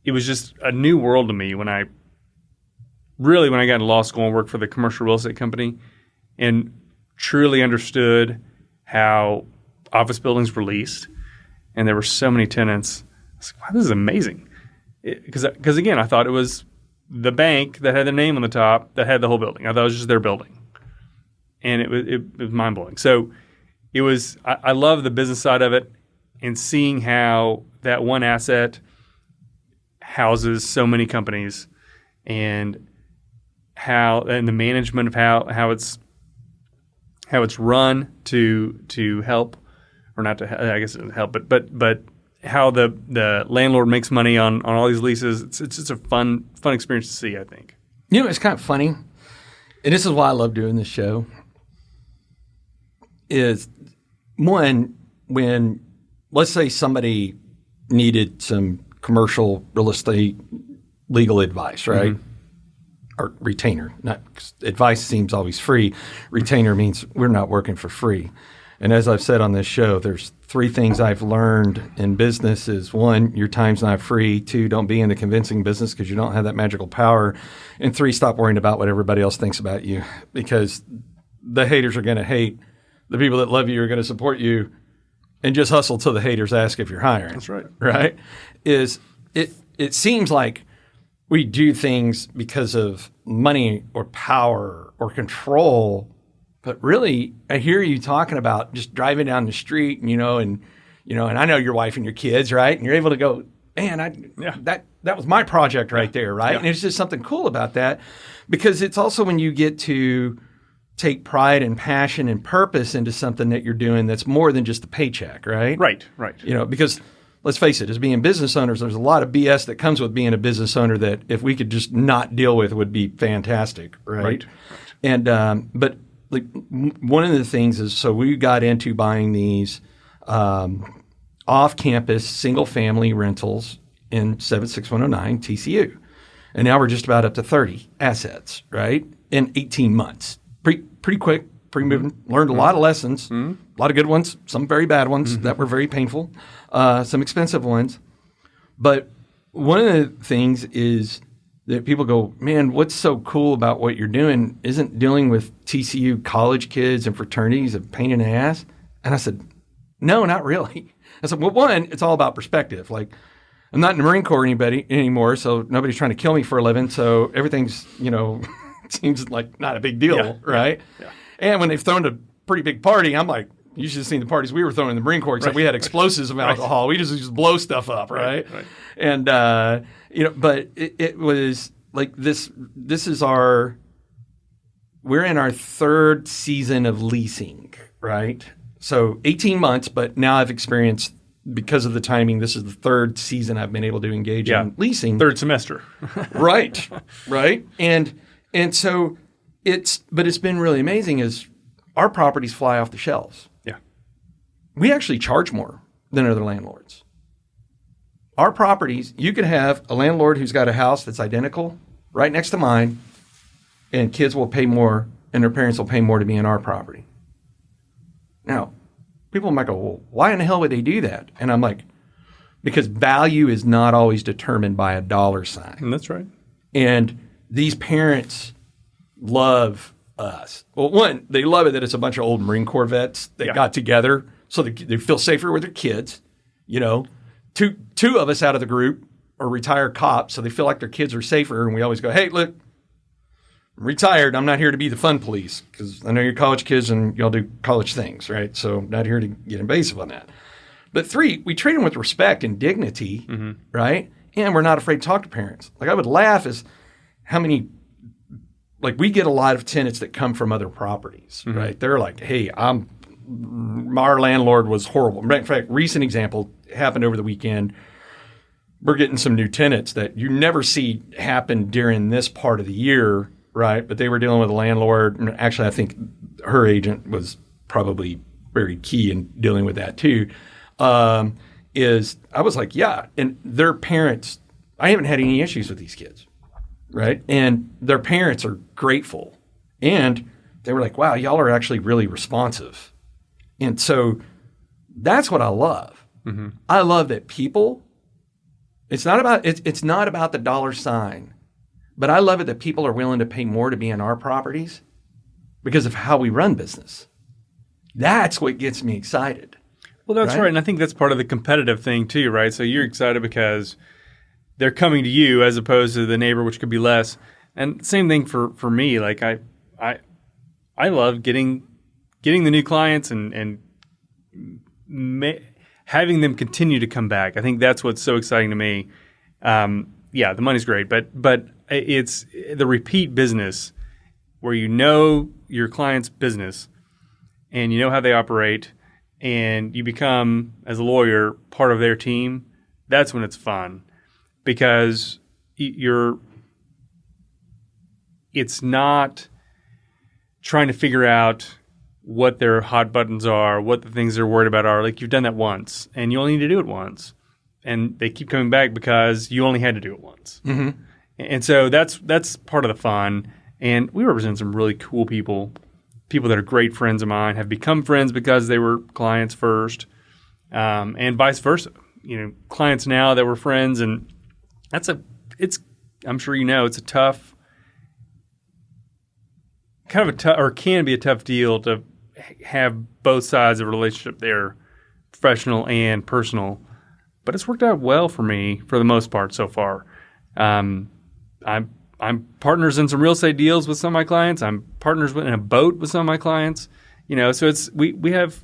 Speaker 1: was just a new world to me when I got into law school and worked for the commercial real estate company and truly understood how office buildings were leased. And there were so many tenants. I was like, wow, this is amazing. Because again, I thought it was the bank that had their name on the top that had the whole building. I thought it was just their building. And it was mind-blowing. So I love the business side of it and seeing how that one asset houses so many companies and the management of how it's run to help, or not to, I guess it help, but how the landlord makes money on all these leases. It's just a fun experience to see, I think.
Speaker 3: It's kind of funny, and this is why I love doing this show, is one, when, let's say somebody needed some commercial real estate legal advice, right? Mm-hmm. Or retainer. Not advice seems always free. Retainer means we're not working for free. And as I've said on this show, there's 3 things I've learned in business is 1, your time's not free. 2, don't be in the convincing business because you don't have that magical power. And 3, stop worrying about what everybody else thinks about you, because the haters are going to hate. The people that love you are going to support you, and just hustle till the haters ask if you're hiring.
Speaker 1: That's right.
Speaker 3: Right? It seems like we do things because of money or power or control. But really, I hear you talking about just driving down the street, and I know your wife and your kids, right? And you're able to go, man, that was my project right there, right? Yeah. And it's just something cool about that, because it's also when you get to take pride and passion and purpose into something that you're doing that's more than just a paycheck, right?
Speaker 1: Right.
Speaker 3: Because let's face it, as being business owners, there's a lot of BS that comes with being a business owner that if we could just not deal with would be fantastic, right? And but like one of the things is, so we got into buying these off-campus single-family rentals in 76109 TCU, and now we're just about up to 30 assets, right? In 18 months, pretty quick, pretty moving. Learned a lot of lessons, a lot of good ones, some very bad ones that were very painful, some expensive ones. But one of the things is that people go, man, what's so cool about what you're doing isn't dealing with TCU college kids and fraternities a pain in the ass. And I said, no, not really. I said, well, one, it's all about perspective. Like, I'm not in the Marine Corps anymore, so nobody's trying to kill me for a living. So everything's, seems like not a big deal, right? Yeah. And when they've thrown a pretty big party, I'm like, you should have seen the parties we were throwing in the Marine Corps, except we had explosives of alcohol. We just blow stuff up, right? And, but it was like this is we're in our third season of leasing, right? So 18 months, but now I've experienced, because of the timing, this is the third season I've been able to engage in leasing.
Speaker 1: Third semester.
Speaker 3: Right. And so it's been really amazing is our properties fly off the shelves.
Speaker 1: Yeah.
Speaker 3: We actually charge more than other landlords. Our properties, you could have a landlord who's got a house that's identical right next to mine, and kids will pay more and their parents will pay more to be in our property. Now, people might go, well, why in the hell would they do that? And I'm like, because value is not always determined by a dollar sign.
Speaker 1: And that's right.
Speaker 3: And these parents love us. Well, one, they love it that it's a bunch of old Marine Corps vets that got together so they feel safer with their kids. Two of us out of the group are retired cops, so they feel like their kids are safer. And we always go, hey, look, I'm retired. I'm not here to be the fun police because I know you're college kids and y'all do college things, right? So I'm not here to get invasive on that. But three, we treat them with respect and dignity, right? And we're not afraid to talk to parents. Like I would laugh as how many, like we get a lot of tenants that come from other properties, right? They're like, hey, our landlord was horrible. In fact, recent example happened over the weekend. We're getting some new tenants that you never see happen during this part of the year, right? But they were dealing with a landlord. And actually, I think her agent was probably very key in dealing with that too. I was like, yeah. And their parents, I haven't had any issues with these kids, right? And their parents are grateful. And they were like, wow, y'all are actually really responsive. And so that's what I love. I love that people, it's not about the dollar sign, but I love it that people are willing to pay more to be in our properties because of how we run business. That's what gets me excited.
Speaker 1: Well, that's right. And I think that's part of the competitive thing too, right? So you're excited because they're coming to you as opposed to the neighbor, which could be less. And same thing for me. Like I love getting the new clients and having them continue to come back. I think that's what's so exciting to me. The money's great, but it's the repeat business where you know your client's business and you know how they operate and you become, as a lawyer, part of their team. That's when it's fun because it's not trying to figure out what their hot buttons are, what the things they're worried about are. Like, you've done that once, and you only need to do it once. And they keep coming back because you only had to do it once. And so that's part of the fun. And we represent some really cool people that are great friends of mine, have become friends because they were clients first, and vice versa. Clients now that were friends, and I'm sure it's a tough, can be a tough deal to have both sides of a relationship there, professional and personal. But it's worked out well for me for the most part so far. I'm partners in some real estate deals with some of my clients. I'm partners in a boat with some of my clients. So it's we've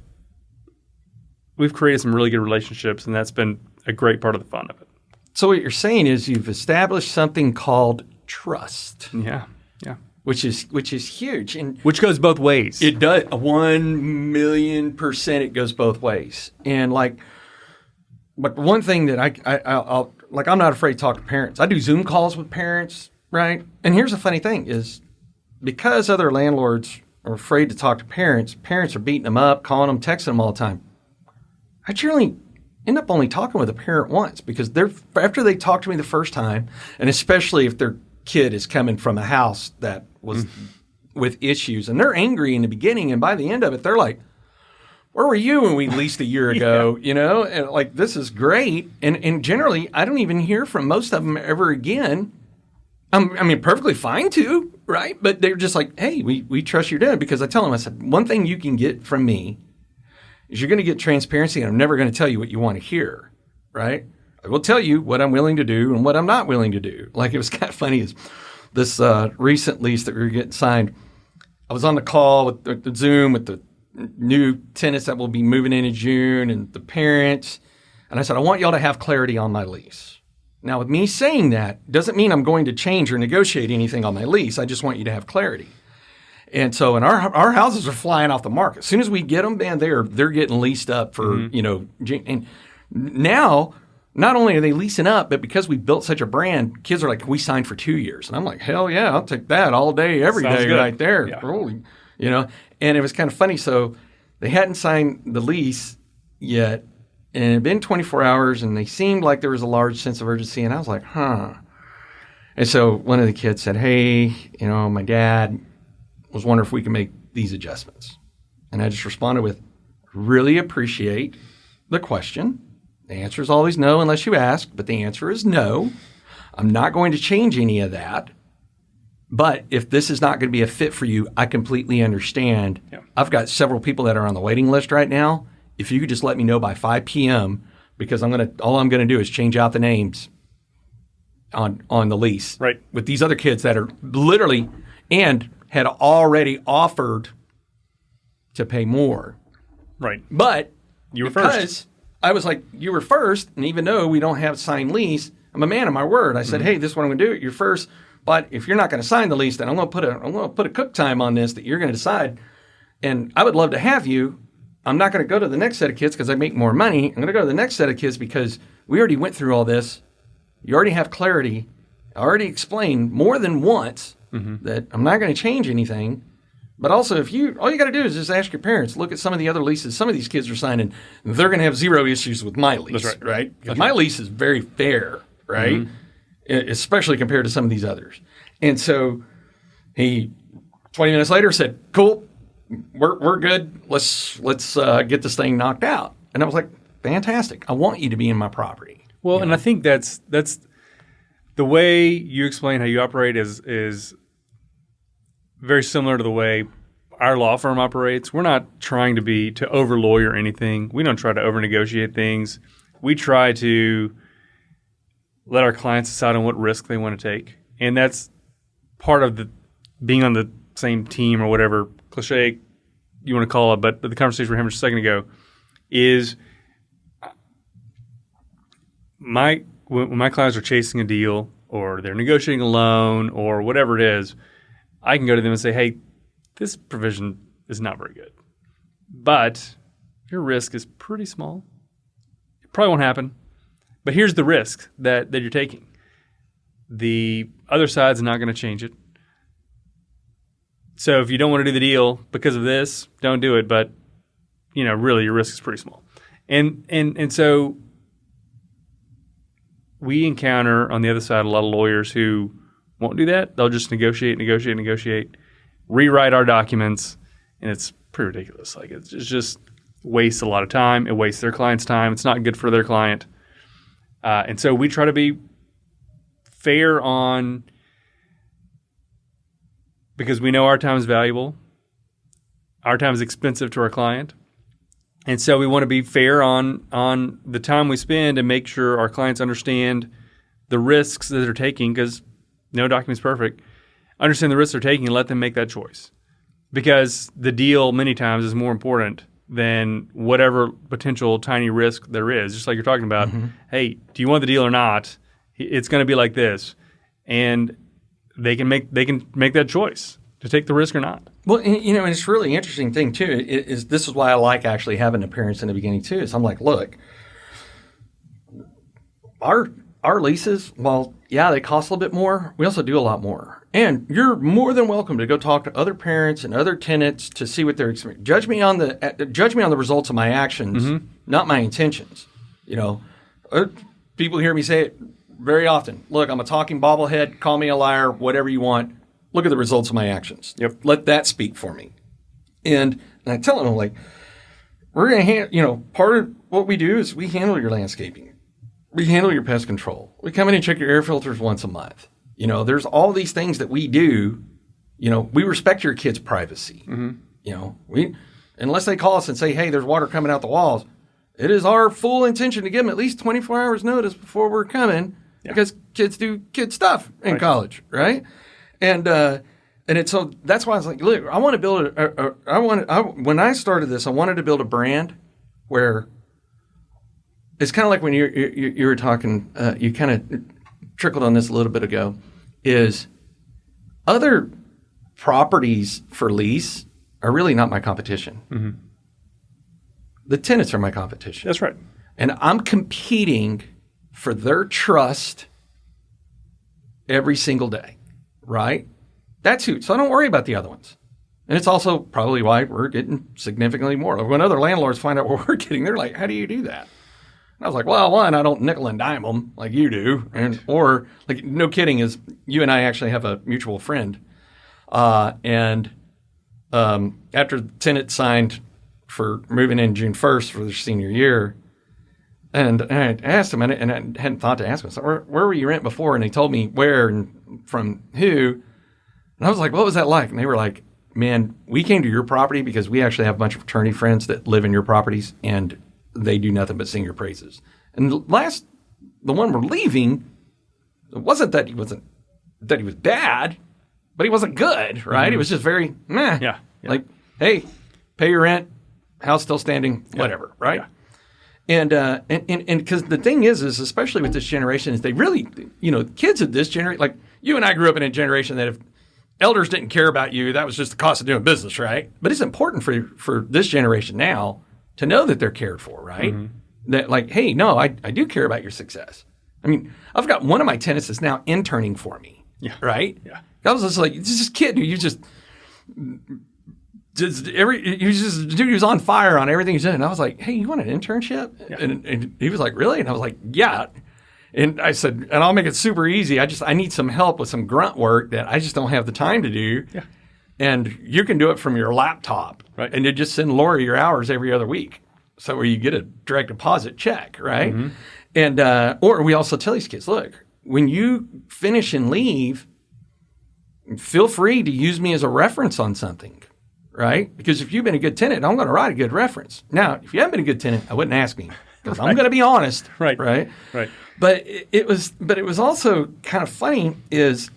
Speaker 1: created some really good relationships, and that's been a great part of the fun of it.
Speaker 3: So what you're saying is you've established something called trust.
Speaker 1: Yeah.
Speaker 3: Which is huge, and
Speaker 1: which goes both ways.
Speaker 3: It does. 1,000,000% it goes both ways. And but one thing that I'll I'm not afraid to talk to parents. I do Zoom calls with parents, right? And here's the funny thing is because other landlords are afraid to talk to parents are beating them up, calling them, texting them all the time. I generally end up only talking with a parent once because after they talk to me the first time, and especially if their kid is coming from a house that was with issues and they're angry in the beginning, and by the end of it, they're like, where were you when we leased a year ago? You know, and like, this is great. And generally, I don't even hear from most of them ever again. I mean, perfectly fine too, right? But they're just like, hey, we trust your dad, because I tell them, I said, one thing you can get from me is you're going to get transparency, and I'm never going to tell you what you want to hear, right? I will tell you what I'm willing to do and what I'm not willing to do. Like, it was kind of funny is this recent lease that we were getting signed. I was on the call with the Zoom with the new tenants that will be moving in June and the parents. And I said, I want y'all to have clarity on my lease. Now, with me saying that doesn't mean I'm going to change or negotiate anything on my lease. I just want you to have clarity. And so, and our houses are flying off the market. As soon as we get them, man, they're getting leased up for, you know, and now not only are they leasing up, but because we built such a brand, kids are like, we signed for 2 years. And I'm like, hell yeah, I'll take that all day, every
Speaker 1: Sounds
Speaker 3: day
Speaker 1: good.
Speaker 3: right there.
Speaker 1: Yeah.
Speaker 3: Holy, you know, and it was kind of funny. So they hadn't signed the lease yet, and it had been 24 hours, and they seemed like there was a large sense of urgency. And I was like, huh. And so one of the kids said, hey, you know, my dad was wondering if we can make these adjustments. And I just responded with, really appreciate the question. The answer is always no unless you ask, but the answer is no. I'm not going to change any of that. But if this is not going to be a fit for you, I completely understand. Yeah. I've got several people that are on the waiting list right now. If you could just let me know by 5 p.m., because all I'm going to do is change out the names on the lease.
Speaker 1: Right. With
Speaker 3: these other kids that are literally and had already offered to pay more.
Speaker 1: Right.
Speaker 3: But
Speaker 1: you were first.
Speaker 3: I was like, you were first, and even though we don't have a signed lease, I'm a man of my word. I said, hey, this is what I'm going to do. You're first, but if you're not going to sign the lease, then I'm going to put a cook time on this that you're going to decide. And I would love to have you. I'm not going to go to the next set of kids because I make more money. I'm going to go to the next set of kids because we already went through all this. You already have clarity. I already explained more than once that I'm not going to change anything. But also, all you got to do is just ask your parents. Look at some of the other leases. Some of these kids are signing. They're going to have zero issues with my lease,
Speaker 1: That's
Speaker 3: right? Because my lease is very fair, right? Especially compared to some of these others. And so he, 20 minutes later, said, "Cool, we're good. Let's get this thing knocked out." And I was like, "Fantastic! I want you to be in my property."
Speaker 1: Well, and I think that's the way you explain how you operate is very similar to the way our law firm operates. We're not trying to over lawyer anything. We don't try to over negotiate things. We try to let our clients decide on what risk they want to take, and that's part of the being on the same team or whatever cliche you want to call it. But the conversation we were having just a second ago is when my clients are chasing a deal or they're negotiating a loan or whatever it is, I can go to them and say, hey, this provision is not very good, but your risk is pretty small. It probably won't happen, but here's the risk that you're taking. The other side's not going to change it. So if you don't want to do the deal because of this, don't do it. But, really your risk is pretty small. And so we encounter on the other side a lot of lawyers who won't do that. They'll just negotiate, rewrite our documents, and it's pretty ridiculous. Like it just wastes a lot of time. It wastes their client's time. It's not good for their client. And so we try to be fair because we know our time is valuable. Our time is expensive to our client. And so we want to be fair on the time we spend and make sure our clients understand the risks that they're taking, because no document's perfect. Understand the risks they're taking and let them make that choice. Because the deal many times is more important than whatever potential tiny risk there is. Just like you're talking about, hey, do you want the deal or not? It's going to be like this. And they can make that choice to take the risk or not.
Speaker 3: Well, and it's a really interesting thing too. This is why I like actually having appearance in the beginning too. Is I'm like, look, our leases, well, yeah, they cost a little bit more. We also do a lot more, and you're more than welcome to go talk to other parents and other tenants to see what they're experiencing. Judge me on the results of my actions, not my intentions. People hear me say it very often. Look, I'm a talking bobblehead. Call me a liar. Whatever you want. Look at the results of my actions.
Speaker 1: Yep.
Speaker 3: Let that speak for me. And I tell them, I'm like, we're going to part of what we do is we handle your landscaping. We handle your pest control. We come in and check your air filters once a month. There's all these things that we do. We respect your kids' privacy. We unless they call us and say, hey, there's water coming out the walls, it is our full intention to give them at least 24 hours notice before we're coming because kids do kid stuff in college, right? And so that's why I was like, look, I want to build when I started this, I wanted to build a brand where it's kind of like when you were talking, you kind of trickled on this a little bit ago, is other properties for lease are really not my competition. The tenants are my competition.
Speaker 1: That's right.
Speaker 3: And I'm competing for their trust every single day, right? That's who. So I don't worry about the other ones. And it's also probably why we're getting significantly more. When other landlords find out what we're getting, they're like, how do you do that? And I was like, well, one, I don't nickel and dime them like you do. Or no kidding, is you and I actually have a mutual friend. And after the tenant signed for moving in June 1st for their senior year, and I asked him, and I hadn't thought to ask him, so where were you rent before? And they told me where and from who. And I was like, what was that like? And they were like, man, we came to your property because we actually have a bunch of fraternity friends that live in your properties, and they do nothing but sing your praises. And the one we're leaving, it wasn't that he was bad, but he wasn't good, right? It was just very meh.
Speaker 1: Yeah.
Speaker 3: Like, hey, pay your rent, house still standing, whatever, right? Yeah. And because the thing is especially with this generation, is they really, kids of this generation, like you and I grew up in a generation that if elders didn't care about you, that was just the cost of doing business, right? But it's important for this generation now to know that they're cared for, right? That like, hey, no, I do care about your success. I mean, I've got one of my tenants that's now interning for me, right? Yeah. I was just like, this kid who he was on fire on everything he's doing. And I was like, hey, you want an internship? Yeah. And he was like, really? And I was like, yeah. And I said, and I'll make it super easy. I need some help with some grunt work that I just don't have the time to do. Yeah. And you can do it from your laptop. Right. And you just send Lori your hours every other week. So where you get a direct deposit check, right? And or we also tell these kids, look, when you finish and leave, feel free to use me as a reference on something. Right? Because if you've been a good tenant, I'm going to write a good reference. Now, if you haven't been a good tenant, I wouldn't ask me because I'm going to be honest. Right. But it was also kind of funny is,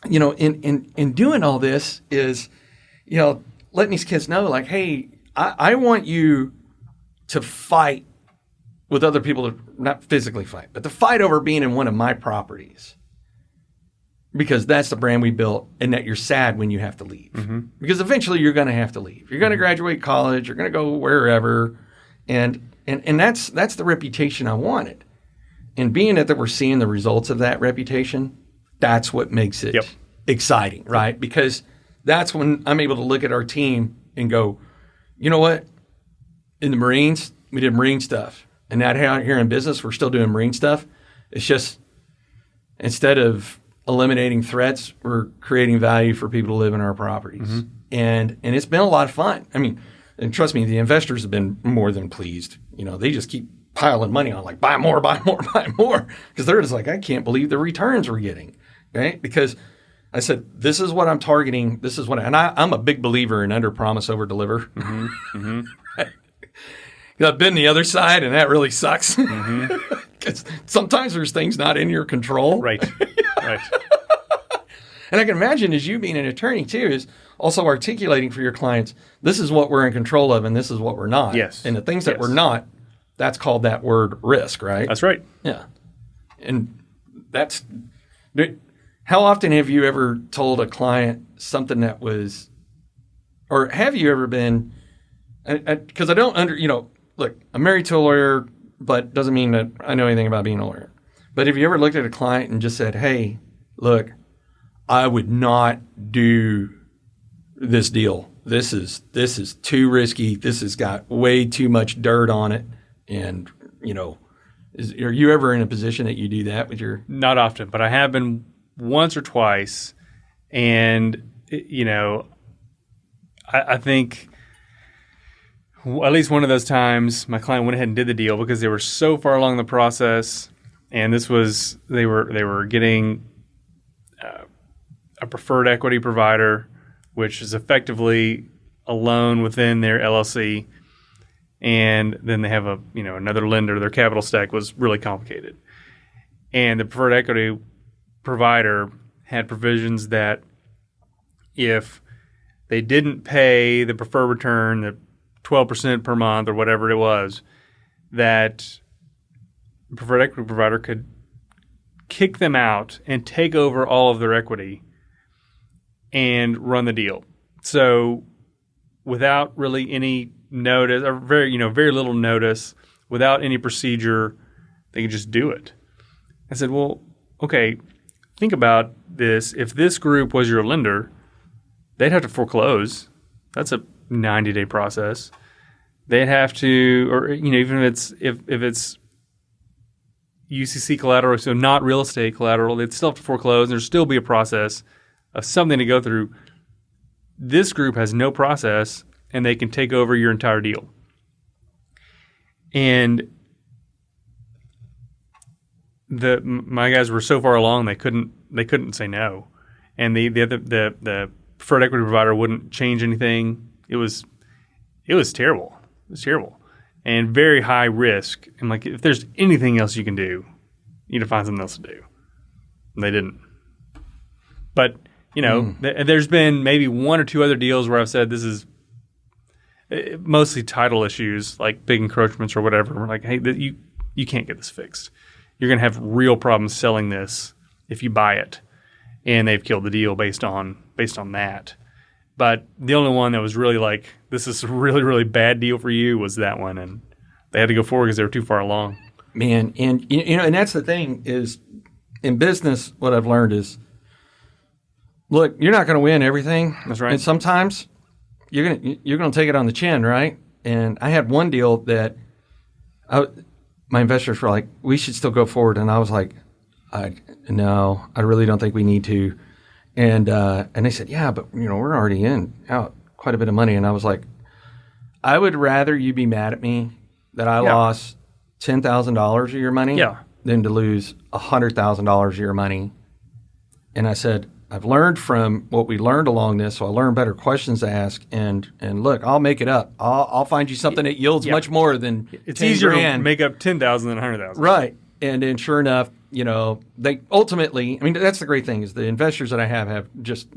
Speaker 3: in doing all this is, letting these kids know like, hey, I want you to fight with other people, to not physically fight, but to fight over being in one of my properties. Because that's the brand we built, and that you're sad when you have to leave. Because eventually you're going to have to leave. You're going to graduate college. You're going to go wherever, and that's the reputation I wanted. And being that we're seeing the results of that reputation, that's what makes it exciting, right? Because that's when I'm able to look at our team and go, you know what? In the Marines, we did Marine stuff, and now out here in business, we're still doing Marine stuff. It's just instead of eliminating threats, we're creating value for people to live in our properties. And it's been a lot of fun. I mean, and trust me, the investors have been more than pleased. They just keep piling money on, like, buy more. Because they're just like, I can't believe the returns we're getting, right? Because I said, this is what I'm targeting. This is what, and I'm a big believer in under promise, over deliver. I've been the other side, and that really sucks. Because sometimes there's things not in your control. Right. And I can imagine as you being an attorney too, is also articulating for your clients, this is what we're in control of and this is what we're not. Yes. And the things that we're not, that's called that word risk, right?
Speaker 1: That's right.
Speaker 3: Yeah. And how often have you ever told a client something that was, or have you ever been, because I don't look, I'm married to a lawyer, but doesn't mean that I know anything about being a lawyer. But have you ever looked at a client and just said, hey, look, I would not do this deal. This is too risky. This has got way too much dirt on it. And, are you ever in a position that you do that with your?
Speaker 1: Not often, but I have been once or twice. And, I think at least one of those times, my client went ahead and did the deal because they were so far along the process, and they were getting a preferred equity provider, which is effectively a loan within their LLC, and then they have another lender. Their capital stack was really complicated, and the preferred equity provider had provisions that if they didn't pay the preferred return, the 12% per month or whatever it was, that the preferred equity provider could kick them out and take over all of their equity and run the deal. So without really any notice, or very little notice, without any procedure, they could just do it. I said, well, okay, think about this. If this group was your lender, they'd have to foreclose. That's a 90-day process. They'd have to, or even if it's UCC collateral, so not real estate collateral, they'd still have to foreclose. There'd still be a process of something to go through. This group has no process, and they can take over your entire deal. And my guys were so far along they couldn't say no, and the preferred equity provider wouldn't change anything. It was terrible. It was terrible and very high risk. And like, if there's anything else you can do, you need to find something else to do. And they didn't. But there's been maybe one or two other deals where I've said this is mostly title issues, like big encroachments or whatever. We're like, hey, you can't get this fixed. You're going to have real problems selling this if you buy it. And they've killed the deal based on that. But the only one that was really like, this is a really, really bad deal for you was that one. And they had to go forward because they were too far along.
Speaker 3: Man, and and that's the thing is, in business, what I've learned is, look, you're not going to win everything.
Speaker 1: That's right.
Speaker 3: And sometimes you're going to take it on the chin, right? And I had one deal that my investors were like, we should still go forward. And I was like, no, I really don't think we need to. And they said, yeah, but we're already out quite a bit of money. And I was like, I would rather you be mad at me that I lost $10,000 of your money than to lose $100,000 of your money. And I said, I've learned from what we learned along this, so I learned better questions to ask. And look, I'll make it up. I'll find you something that yields much more than
Speaker 1: it's
Speaker 3: 10
Speaker 1: easier
Speaker 3: grand.
Speaker 1: to make up 10,000 than 100,000.
Speaker 3: Right. And then sure enough, they ultimately, that's the great thing is the investors that I have just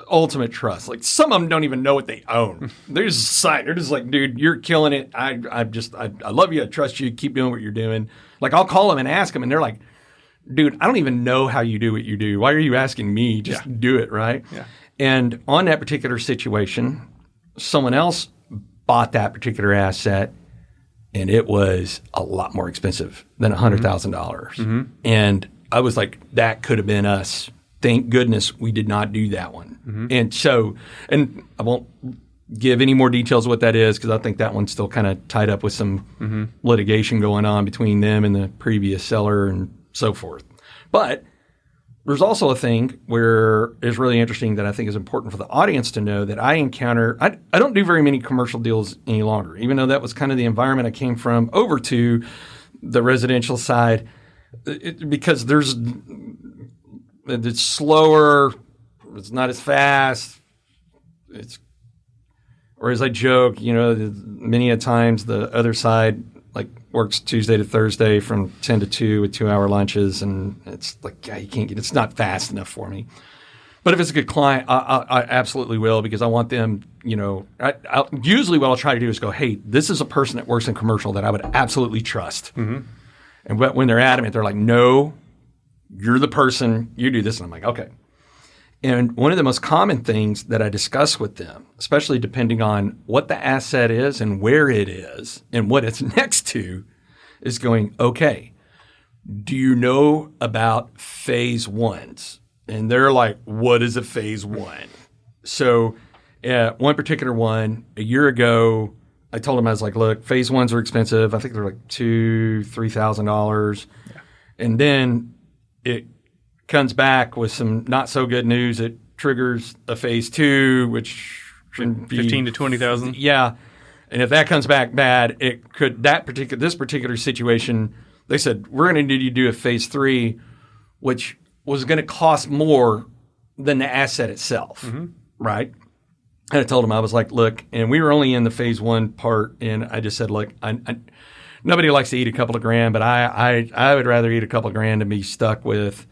Speaker 3: ultimate trust. Like some of them don't even know what they own. They're just like, dude, you're killing it. I love you. I trust you. Keep doing what you're doing. Like I'll call them and ask them and they're like, dude, I don't even know how you do what you do. Why are you asking me? Just do it, right? Yeah. And on that particular situation, someone else bought that particular asset and it was a lot more expensive than $100,000. Mm-hmm. And I was like, that could have been us. Thank goodness we did not do that one. Mm-hmm. And so, and I won't give any more details of what that is because I think that one's still kind of tied up with some litigation going on between them and the previous seller and so forth. But there's also a thing where it's really interesting that I think is important for the audience to know that I encounter. I don't do very many commercial deals any longer, even though that was kind of the environment I came from over to the residential side because it's slower, it's not as fast, or as I joke, many a times the other side like works Tuesday to Thursday from 10 to 2 with 2-hour lunches. And it's like, you can't it's not fast enough for me. But if it's a good client, I absolutely will because I want them, usually what I'll try to do is go, hey, this is a person that works in commercial that I would absolutely trust. Mm-hmm. And when they're adamant, they're like, no, you're the person, you do this. And I'm like, okay. And one of the most common things that I discuss with them, especially depending on what the asset is and where it is and what it's next to, is going, okay, do you know about phase ones? And they're like, what is a phase one? So one particular one, a year ago, I told them, I was like, look, phase ones are expensive. I think they're like $2,000-$3,000. Yeah. And then it comes back with some not so good news. It triggers a phase two, which should be
Speaker 1: 15 to 20,000.
Speaker 3: Yeah, And if that comes back bad, this particular situation, they said, we're going to need you to do a phase 3, which was going to cost more than the asset itself, right? And I told them, I was like, look, and we were only in the phase 1 part, and I just said, look, nobody likes to eat a couple of grand, but I would rather eat a couple of grand than be stuck with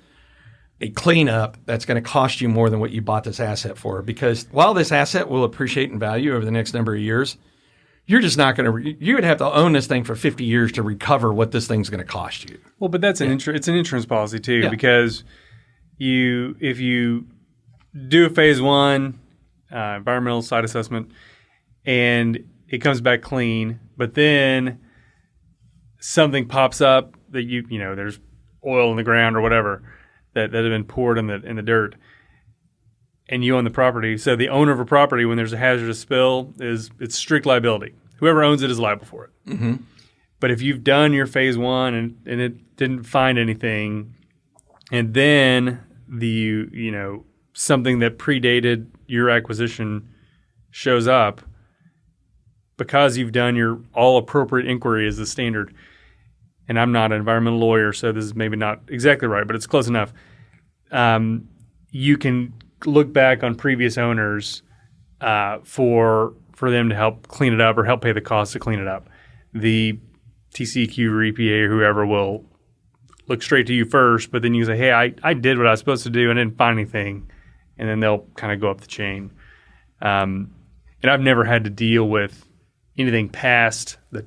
Speaker 3: a cleanup that's going to cost you more than what you bought this asset for. Because while this asset will appreciate in value over the next number of years, you're just not going to. You would have to own this thing for 50 years to recover what this thing's going to cost you.
Speaker 1: Well, but that's it's an insurance policy too, because if you do a phase 1 environmental site assessment and it comes back clean, but then something pops up that there's oil in the ground or whatever that had been poured in the dirt, and you own the property. So the owner of a property, when there's a hazardous spill, it's strict liability. Whoever owns it is liable for it. Mm-hmm. But if you've done your phase 1 and it didn't find anything, and then something that predated your acquisition shows up, because you've done your all appropriate inquiry is the standard. And I'm not an environmental lawyer, so this is maybe not exactly right, but it's close enough. You can look back on previous owners for them to help clean it up or help pay the cost to clean it up. The TCEQ or EPA or whoever will look straight to you first, but then you say, hey, I did what I was supposed to do and didn't find anything, and then they'll kind of go up the chain. And I've never had to deal with anything past the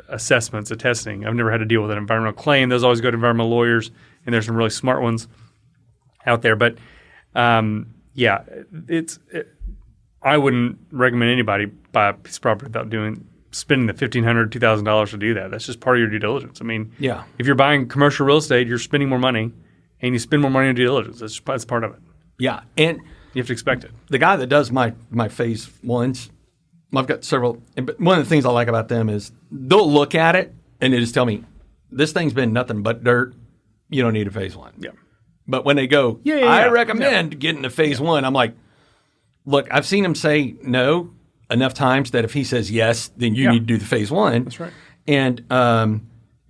Speaker 1: assessments, the testing. I've never had to deal with an environmental claim. Those always go to environmental lawyers, and there's some really smart ones out there. But I wouldn't recommend anybody buy a piece of property without spending the $1,500, $2,000 to do that. That's just part of your due diligence. I mean, if you're buying commercial real estate, you're spending more money, and you spend more money on due diligence. That's part of it. Yeah, and you have to expect it.
Speaker 3: The guy that does my phase 1s, I've got several. But one of the things I like about them is they'll look at it and they just tell me, this thing's been nothing but dirt. You don't need a phase 1.
Speaker 1: Yeah.
Speaker 3: But when they go, I recommend getting a phase 1, I'm like, look, I've seen him say no enough times that if he says yes, then you need to do the phase 1.
Speaker 1: That's right.
Speaker 3: And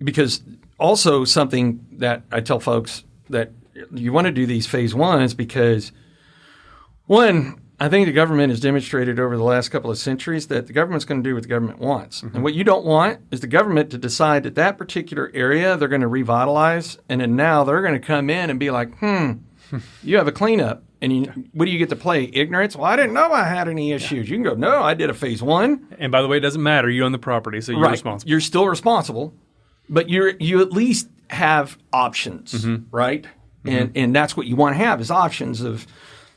Speaker 3: because also something that I tell folks that you want to do these phase 1s because, one, I think the government has demonstrated over the last couple of centuries that the government's going to do what the government wants. Mm-hmm. And what you don't want is the government to decide that particular area they're going to revitalize, and then now they're going to come in and be like, you have a cleanup. And what do you get to play? Ignorance? Well, I didn't know I had any issues. You can go, no, I did a phase 1.
Speaker 1: And by the way, it doesn't matter. You own the property, so you're responsible.
Speaker 3: You're still responsible, but you at least have options, right? Mm-hmm. And that's what you want to have is options of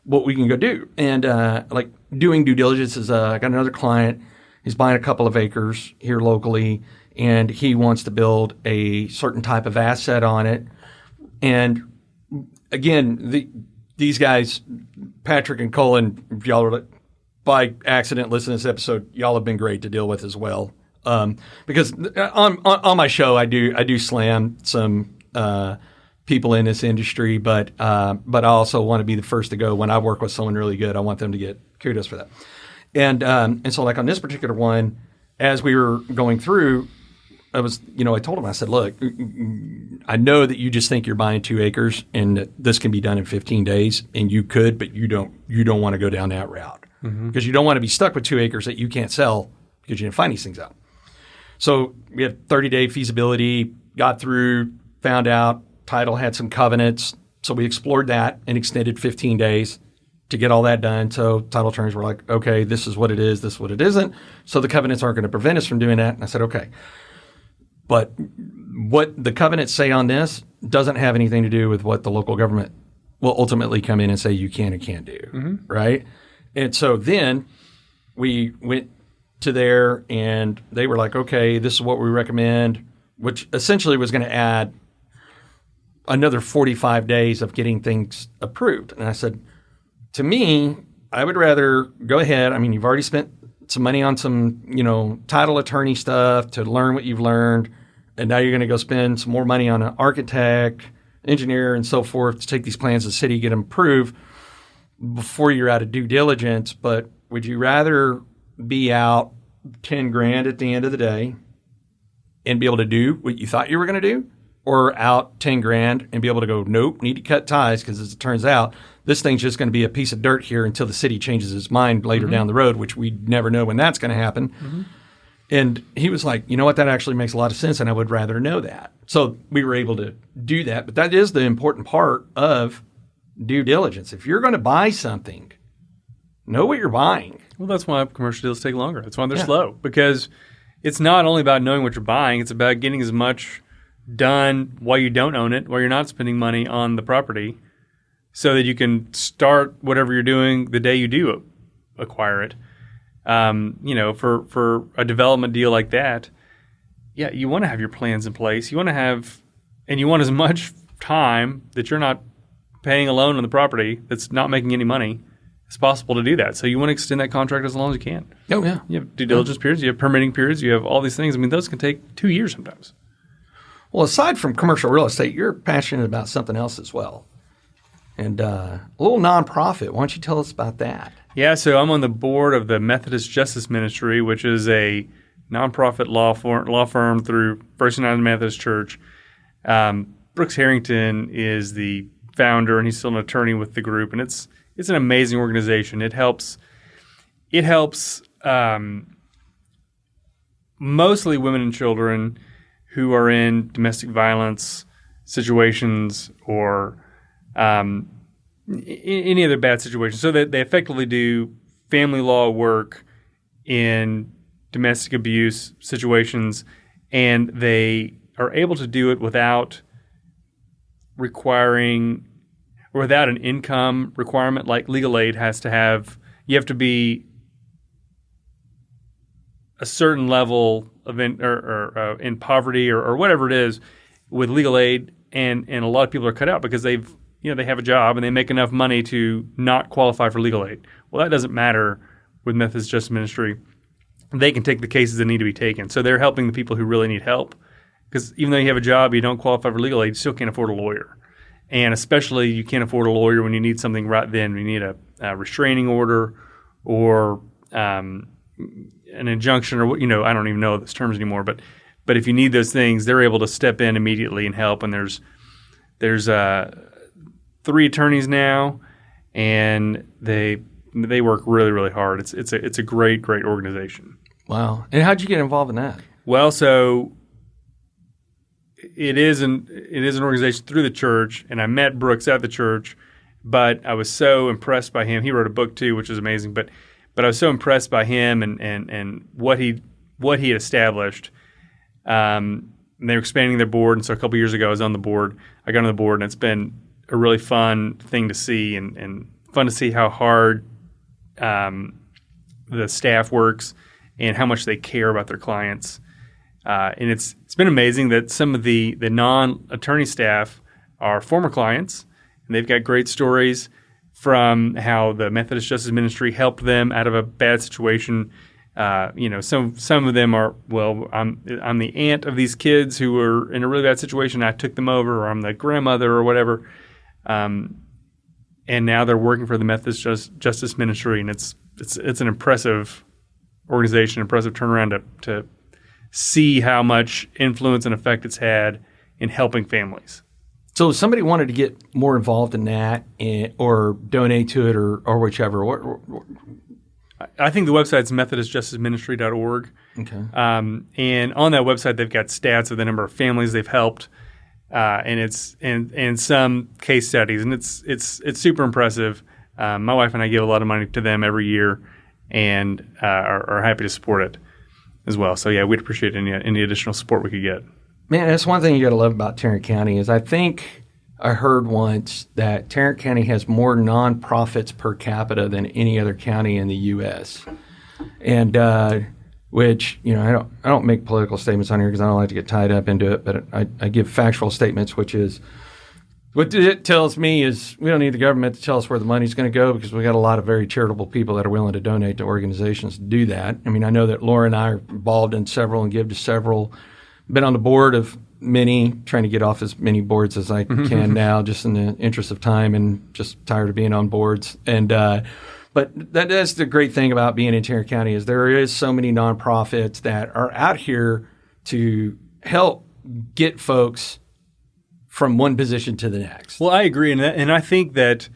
Speaker 3: what we can go do. And like doing due diligence is I got another client. He's buying a couple of acres here locally, and he wants to build a certain type of asset on it. And again, these guys, Patrick and Colin, y'all are by accident listening to this episode, y'all have been great to deal with as well. Because on my show, I do slam some people in this industry, but I also want to be the first to go when I work with someone really good. I want them to get kudos for that. And so like on this particular one, as we were going through, I told him, I said, look, I know that you just think you're buying 2 acres and that this can be done in 15 days, and you could, but you don't want to go down that route because you don't want to be stuck with 2 acres that you can't sell because you didn't find these things out. So we had 30-day feasibility, got through, found out title had some covenants. So we explored that and extended 15 days to get all that done. So title attorneys were like, okay, this is what it is, this is what it isn't. So the covenants aren't going to prevent us from doing that. And I said, okay. But what the covenants say on this doesn't have anything to do with what the local government will ultimately come in and say you can and can't do, right? And so then we went to there and they were like, okay, this is what we recommend, which essentially was going to add another 45 days of getting things approved. And I said, to me, I would rather go ahead. I mean, you've already spent some money on some, title attorney stuff to learn what you've learned. And now you're going to go spend some more money on an architect, engineer, and so forth to take these plans to the city, get them approved before you're out of due diligence. But would you rather be out 10 grand at the end of the day and be able to do what you thought you were going to do, or out 10 grand and be able to go, nope, need to cut ties because as it turns out, this thing's just going to be a piece of dirt here until the city changes its mind later down the road, which we never know when that's going to happen. And he was like, you know what, that actually makes a lot of sense, and I would rather know that. So we were able to do that. But that is the important part of due diligence. If you're going to buy something, know what you're buying.
Speaker 1: Well, that's why commercial deals take longer. That's why they're slow, because it's not only about knowing what you're buying. It's about getting as much done while you don't own it, while you're not spending money on the property, so that you can start whatever you're doing the day you do acquire it. For a development deal like that, you want to have your plans in place. You want to have, and you want as much time that you're not paying a loan on the property that's not making any money as possible to do that. So you want to extend that contract as long as you can.
Speaker 3: Oh, yeah.
Speaker 1: You have due diligence periods, you have permitting periods, you have all these things. I mean, those can take 2 years sometimes.
Speaker 3: Well, aside from commercial real estate, you're passionate about something else as well. And a little nonprofit. Why don't you tell us about that?
Speaker 1: Yeah, so I'm on the board of the Methodist Justice Ministry, which is a nonprofit law firm through First United Methodist Church. Brooks Harrington is the founder, and he's still an attorney with the group. And it's an amazing organization. It helps mostly women and children who are in domestic violence situations or any other bad situation. So that they effectively do family law work in domestic abuse situations, and they are able to do it without requiring or without an income requirement like legal aid has to have. You have to be a certain level of in poverty or whatever it is with legal aid, and a lot of people are cut out because they have a job and they make enough money to not qualify for legal aid. Well, that doesn't matter with Methodist Justice Ministry. They can take the cases that need to be taken. So they're helping the people who really need help, because even though you have a job, you don't qualify for legal aid, you still can't afford a lawyer. And especially you can't afford a lawyer when you need something right then. You need a restraining order or an injunction, or I don't even know those terms anymore. But if you need those things, they're able to step in immediately and help. And there's 3 attorneys now, and they work really, really hard. It's a great organization.
Speaker 3: Wow! And how'd you get involved in that?
Speaker 1: Well, so it is an organization through the church, and I met Brooks at the church, but I was so impressed by him. He wrote a book too, which is amazing. But I was so impressed by him and what he had established. And they were expanding their board, and so a couple years ago I was on the board. I got on the board, and it's been a really fun thing to see, and fun to see how hard the staff works and how much they care about their clients. And it's been amazing that some of the non-attorney staff are former clients, and they've got great stories from how the Methodist Justice Ministry helped them out of a bad situation. Some of them are, well, I'm the aunt of these kids who were in a really bad situation. I took them over, or I'm the grandmother or whatever. And now they're working for the Methodist Justice Ministry, and it's an impressive organization, impressive turnaround to see how much influence and effect it's had in helping families.
Speaker 3: So if somebody wanted to get more involved in that or donate to it or whichever,
Speaker 1: I think the website's methodistjusticeministry.org.
Speaker 3: Okay.
Speaker 1: And on that website, they've got stats of the number of families they've helped, and some case studies, and it's super impressive. My wife and I give a lot of money to them every year, and are happy to support it as well. So yeah, we'd appreciate any additional support we could get.
Speaker 3: Man, that's one thing you got to love about Tarrant County is I think I heard once that Tarrant County has more nonprofits per capita than any other county in the U.S. And which, I don't make political statements on here because I don't like to get tied up into it, but I give factual statements, which is what it tells me is we don't need the government to tell us where the money's going to go, because we got a lot of very charitable people that are willing to donate to organizations to do that. I mean, I know that Laura and I are involved in several and give to several. Been on the board of many, trying to get off as many boards as I can now, just in the interest of time, and just tired of being on boards. And But that's the great thing about being in Tarrant County is there is so many nonprofits that are out here to help get folks from one position to the next.
Speaker 1: Well, I agree. And I think that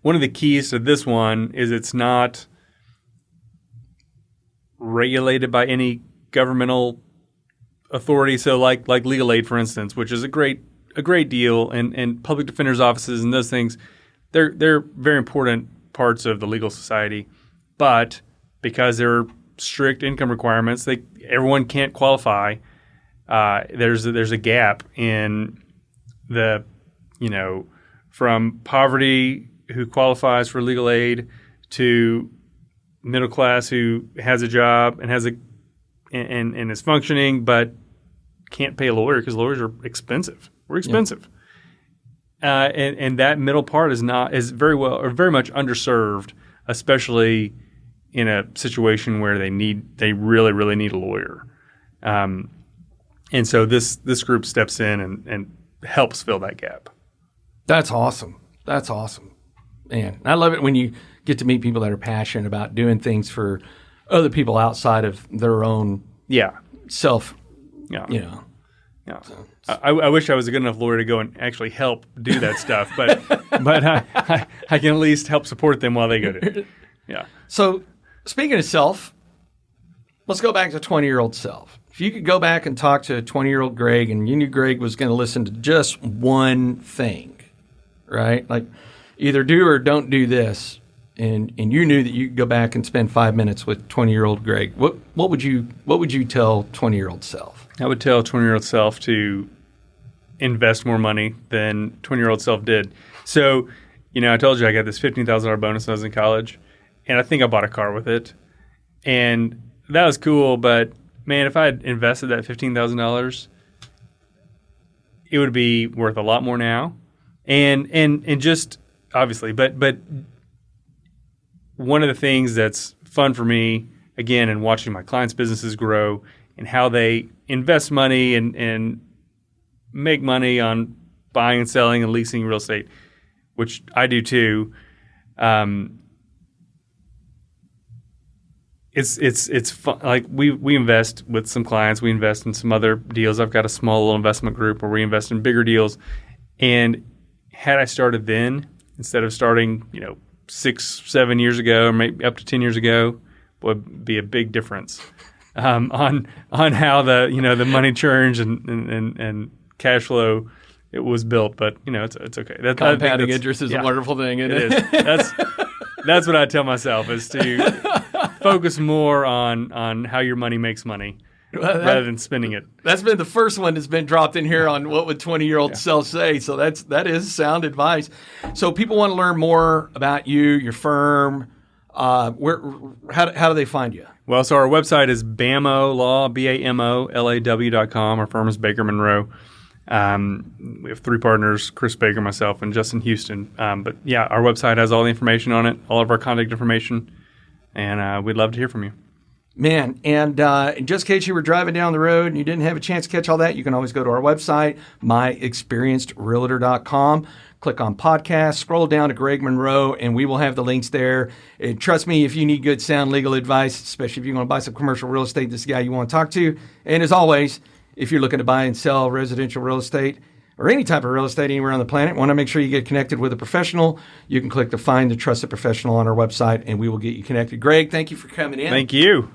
Speaker 1: one of the keys to this one is it's not regulated by any governmental authority. So like legal aid, for instance, which is a great deal, and public defenders' offices and those things, they're very important parts of the legal society. But because there are strict income requirements, everyone can't qualify. There's a gap in the, from poverty who qualifies for legal aid to middle class who has a job and and is functioning but can't pay a lawyer because lawyers are expensive. We're expensive. Yeah. And that middle part is very much underserved, especially in a situation where they really, really need a lawyer. And so this group steps in and helps fill that gap.
Speaker 3: That's awesome. That's awesome. Man, I love it when you get to meet people that are passionate about doing things for other people outside of their own self.
Speaker 1: Yeah. Yeah.
Speaker 3: So,
Speaker 1: I wish I was a good enough lawyer to go and actually help do that stuff, but I can at least help support them while they go to it. Yeah.
Speaker 3: So speaking of self, let's go back to 20-year-old self. If you could go back and talk to 20-year-old Greg and you knew Greg was going to listen to just one thing, right? Like either do or don't do this, and you knew that you could go back and spend 5 minutes with 20-year-old Greg, what would you tell 20-year-old self?
Speaker 1: I would tell 20-year-old self to invest more money than 20-year-old self did. So, I told you I got this $15,000 bonus when I was in college, and I think I bought a car with it. And that was cool, but man, if I had invested that $15,000, it would be worth a lot more now. And just obviously, but one of the things that's fun for me, again, in watching my clients' businesses grow and how they invest money and make money on buying and selling and leasing real estate, which I do too. It's fun. Like we invest with some clients. We invest in some other deals. I've got a small little investment group where we invest in bigger deals. And had I started then, instead of starting, 6-7 years ago, or maybe up to 10 years ago, would be a big difference on how the money churns and cash flow it was built. But it's okay.
Speaker 3: Compounding interest is a wonderful thing. Isn't it
Speaker 1: is. That's what I tell myself is to focus more on how your money makes money rather than spending it.
Speaker 3: That's been the first one that's been dropped in here on what would 20-year-old self say. So that is sound advice. So people want to learn more about you, your firm. How do they find you?
Speaker 1: Well, so our website is BAMO Law, BAMOLAW.com. Our firm is Baker Monroe. We have 3 partners, Chris Baker, myself, and Justin Houston. But our website has all the information on it, all of our contact information, and we'd love to hear from you.
Speaker 3: Man, and just in case you were driving down the road and you didn't have a chance to catch all that, you can always go to our website, myexperiencedrealtor.com. Click on podcast, scroll down to Greg Monroe, and we will have the links there. And trust me, if you need good, sound legal advice, especially if you want to buy some commercial real estate, this is the guy you want to talk to. And as always, if you're looking to buy and sell residential real estate or any type of real estate anywhere on the planet, want to make sure you get connected with a professional, you can click to find the trusted professional on our website, and we will get you connected. Greg, thank you for coming in.
Speaker 1: Thank you.